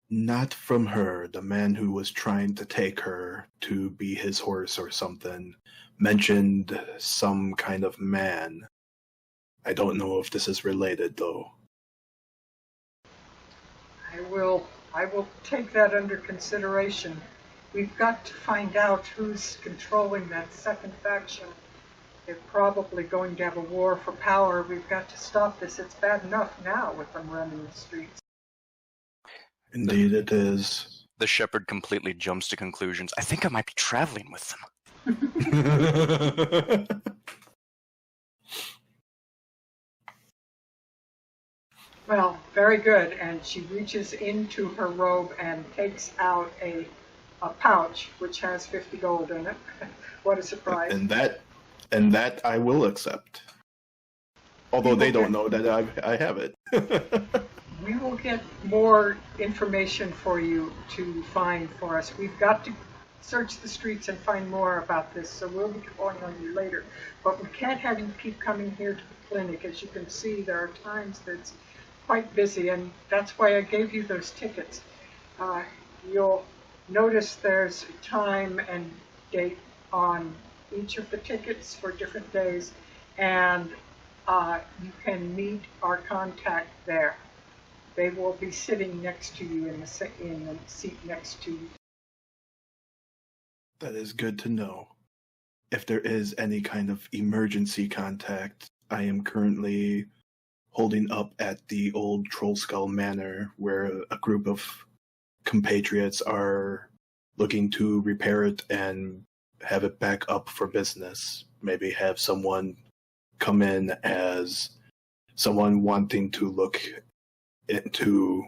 Not from her. The man who was trying to take her to be his horse or something mentioned some kind of man. I don't know if this is related, though. I will take that under consideration. We've got to find out who's controlling that second faction. They're probably going to have a war for power. We've got to stop this. It's bad enough now with them running the streets. Indeed it is. The shepherd completely jumps to conclusions. I think I might be traveling with them. Well, very good. And she reaches into her robe and takes out a pouch which has 50 gold in it. What a surprise. And that I will accept. Although they don't know that I have it. We will get more information for you to find for us. We've got to search the streets and find more about this, so we'll be calling on you later. But we can't have you keep coming here to the clinic. As you can see, there are times that it's quite busy, and that's why I gave you those tickets. You'll notice there's time and date on each of the tickets for different days, and you can meet our contact there. They will be sitting next to you in the seat next to you. That is good to know. If there is any kind of emergency contact, I am currently holding up at the old Trollskull Manor, where a group of compatriots are looking to repair it and have it back up for business. Maybe have someone come in as someone wanting to look into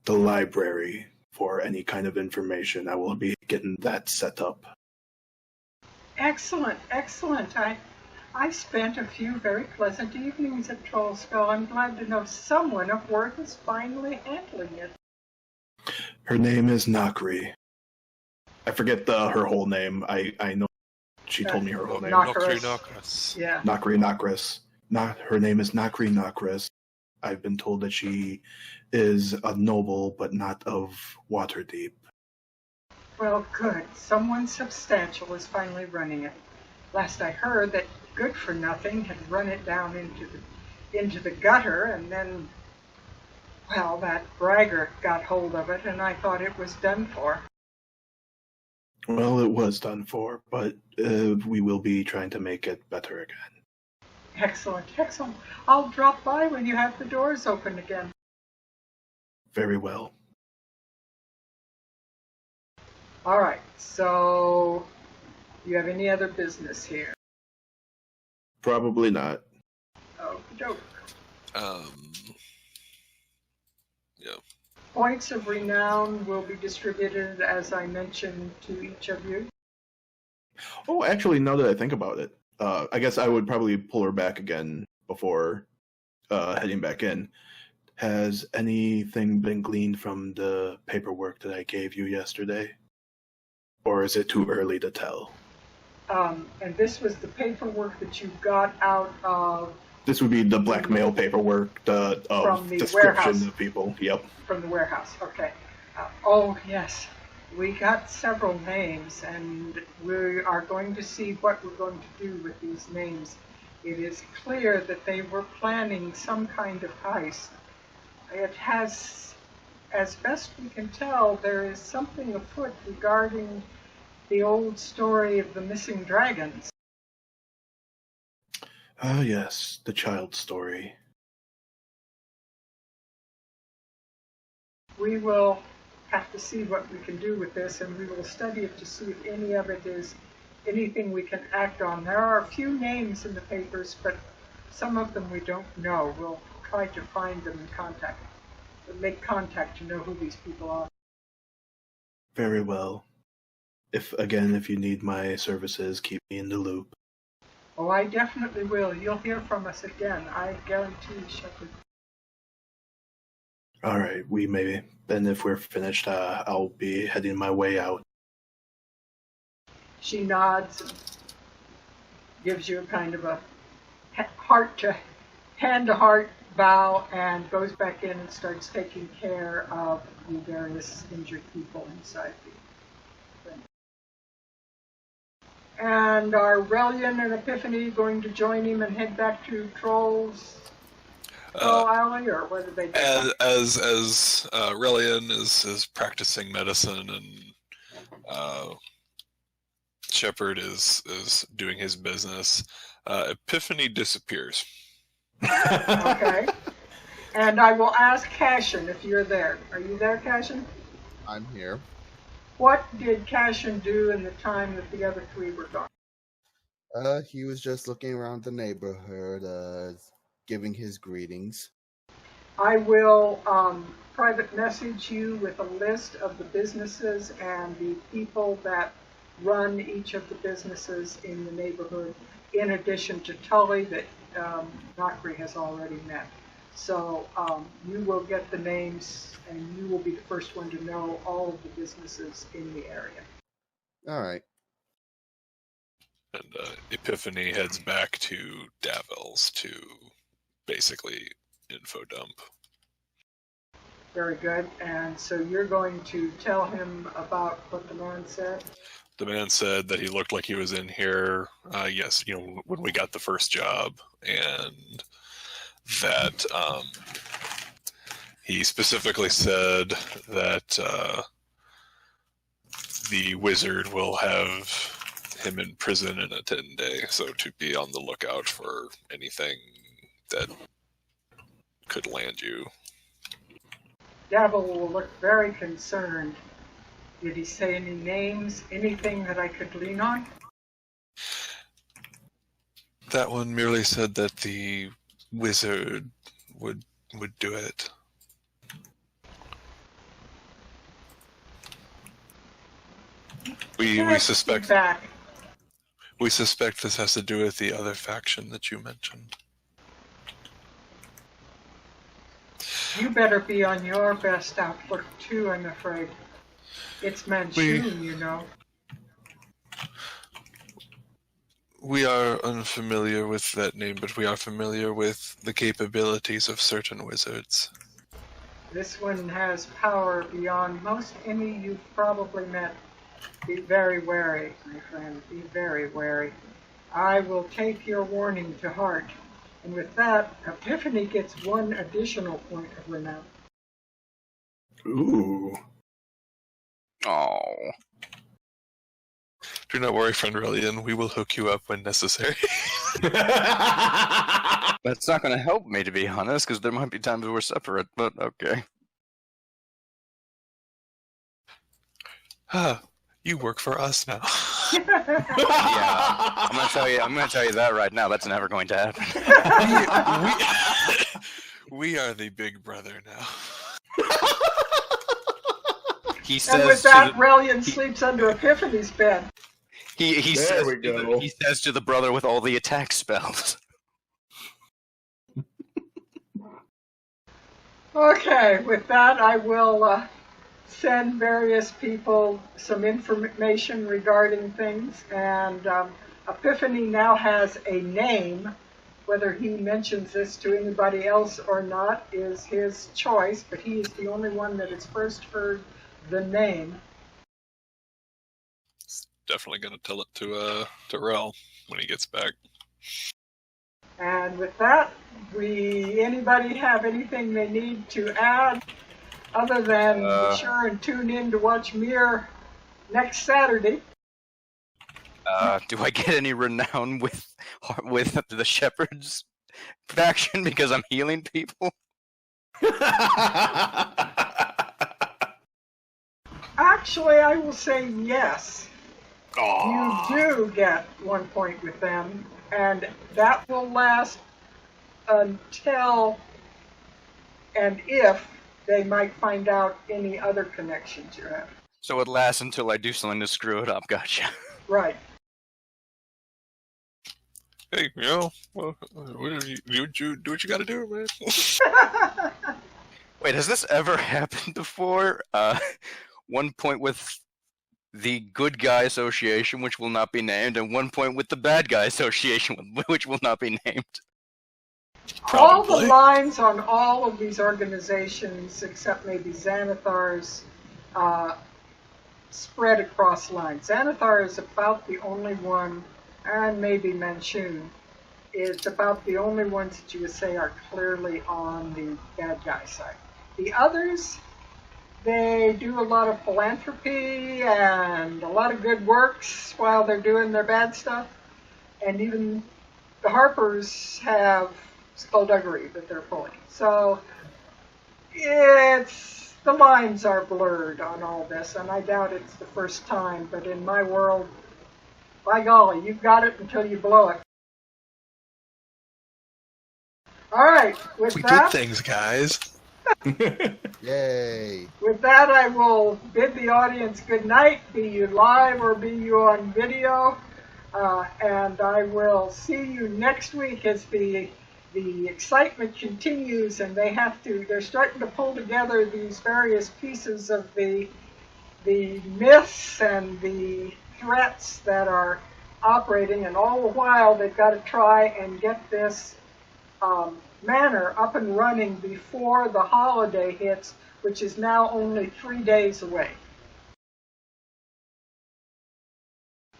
the library for any kind of information. I will be getting that set up. Excellent, excellent. I spent a few very pleasant evenings at Trollskull. I'm glad to know someone of worth is finally handling it. Her name is Nakri. I forget her whole name. I know she told me her whole name. Nakri. Yeah. Nakri Nakris. Her name is Nakri Nakris. I've been told that she is a noble, but not of Waterdeep. Well, good. Someone substantial is finally running it. Last I heard, that good-for-nothing had run it down into the gutter, and then Well, that braggart got hold of it, and I thought it was done for. Well, it was done for, but we will be trying to make it better again. Excellent, excellent. I'll drop by when you have the doors open again. Very well. All right, so you have any other business here? Probably not. Okey-doke. Yeah. Points of renown will be distributed, as I mentioned, to each of you. Oh, actually, now that I think about it, I guess I would probably pull her back again before heading back in. Has anything been gleaned from the paperwork that I gave you yesterday? Or is it too early to tell? And this was the paperwork that you got out of... This would be the blackmail paperwork From the description warehouse. of people. Yep. From the warehouse, okay. Oh, yes. We got several names, and we are going to see what we're going to do with these names. It is clear that they were planning some kind of heist. It has, as best we can tell, there is something afoot regarding the old story of the missing dragons. Ah, yes, the child story. We will have to see what we can do with this, and we will study it to see if any of it is anything we can act on. There are a few names in the papers, but some of them we don't know. We'll try to find them and make contact to know who these people are. Very well. If you need my services, keep me in the loop. Oh, I definitely will. You'll hear from us again. I guarantee, Shepard. All right, we may. Then if we're finished, I'll be heading my way out. She nods and gives you a kind of a hand-to-heart bow and goes back in and starts taking care of the various injured people inside the thing. And are Relian and Epiphany going to join him and head back to Troll's Alley, or what did they do? As Relian is practicing medicine and Shepard is doing his business, Epiphany disappears. Okay. And I will ask Cashin if you're there. Are you there, Cashin? I'm here. What did Cashin do in the time that the other three were gone? He was just looking around the neighborhood, giving his greetings. I will private message you with a list of the businesses and the people that run each of the businesses in the neighborhood, in addition to Tully that Nakri has already met. So you will get the names, and you will be the first one to know all of the businesses in the area. All right. And Epiphany heads back to Davil's to basically info dump. Very good. And so you're going to tell him about what the man said? The man said that he looked like he was in here, yes, when we got the first job, and that he specifically said that the wizard will have him in prison in a 10-day, so to be on the lookout for anything that could land you. Davil will look very concerned. Did he say any names, anything that I could lean on? That one merely said that the wizard would do it. We suspect this has to do with the other faction that you mentioned. You better be on your best outlook too, I'm afraid. It's Manchun, you know. We are unfamiliar with that name, but we are familiar with the capabilities of certain wizards. This one has power beyond most any you've probably met. Be very wary, my friend. Be very wary. I will take your warning to heart. And with that, Epiphany gets one additional point of renown. Ooh. Oh. Do not worry, friend Relian. We will hook you up when necessary. That's not going to help me, to be honest, because there might be times we're separate, but okay. You work for us now. Yeah, I'm gonna tell you that right now. That's never going to happen. We are the big brother now. He says. And with that, Relian sleeps under Epiphany's bed. He There says. we go. He says to the brother with all the attack spells. Okay, with that, I will send various people some information regarding things, and Epiphany now has a name. Whether he mentions this to anybody else or not is his choice, but he is the only one that has first heard the name. Definitely gonna tell it to Rel when he gets back. And with that, anybody have anything they need to add other than be sure and tune in to watch Mare next Saturday? Do I get any renown with the Shepherds faction because I'm healing people? Actually, I will say yes. Aww. You do get 1 point with them, and that will last until and if they might find out any other connections you have. So it lasts until I do something to screw it up. Gotcha. Right. Hey, well, you do what you gotta do, man. Wait, has this ever happened before? 1 point with the Good Guy Association, which will not be named, and 1 point with the Bad Guy Association, which will not be named. All the Probably. lines on all of these organizations, except maybe Xanathar's, spread across lines. Xanathar is about the only one, and maybe Manchun, is about the only ones that you would say are clearly on the bad guy side. The others, they do a lot of philanthropy and a lot of good works while they're doing their bad stuff. And even the Harpers have skullduggery that they're pulling. So the lines are blurred on all this, and I doubt it's the first time, but in my world, by golly, you've got it until you blow it. All right, with We that, did things, guys. Yay! with that, I will bid the audience good night, be you live or be you on video, and I will see you next week as the excitement continues, and they're starting to pull together these various pieces of the myths and the threats that are operating, and all the while they've got to try and get this manor up and running before the holiday hits, which is now only 3 days away.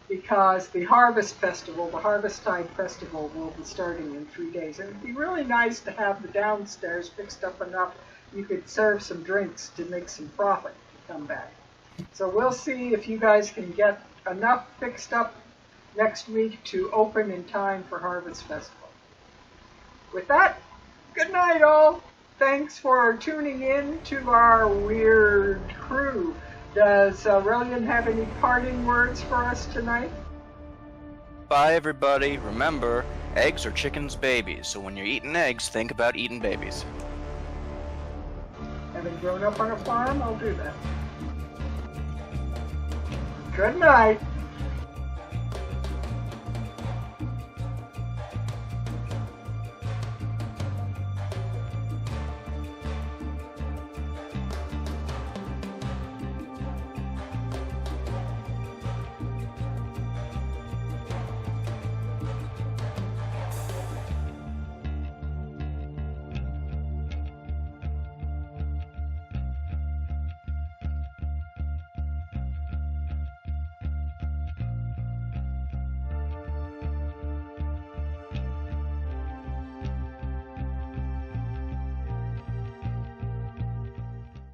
Because the Harvest Festival, the Harvesttide Festival, will be starting in 3 days. And it'd be really nice to have the downstairs fixed up enough you could serve some drinks to make some profit to come back. So we'll see if you guys can get enough fixed up next week to open in time for Harvest Festival. With that, good night all. Thanks for tuning in to our weird crew. Does Relian have any parting words for us tonight? Bye, everybody. Remember, eggs are chickens' babies, so when you're eating eggs, think about eating babies. Having grown up on a farm, I'll do that. Good night.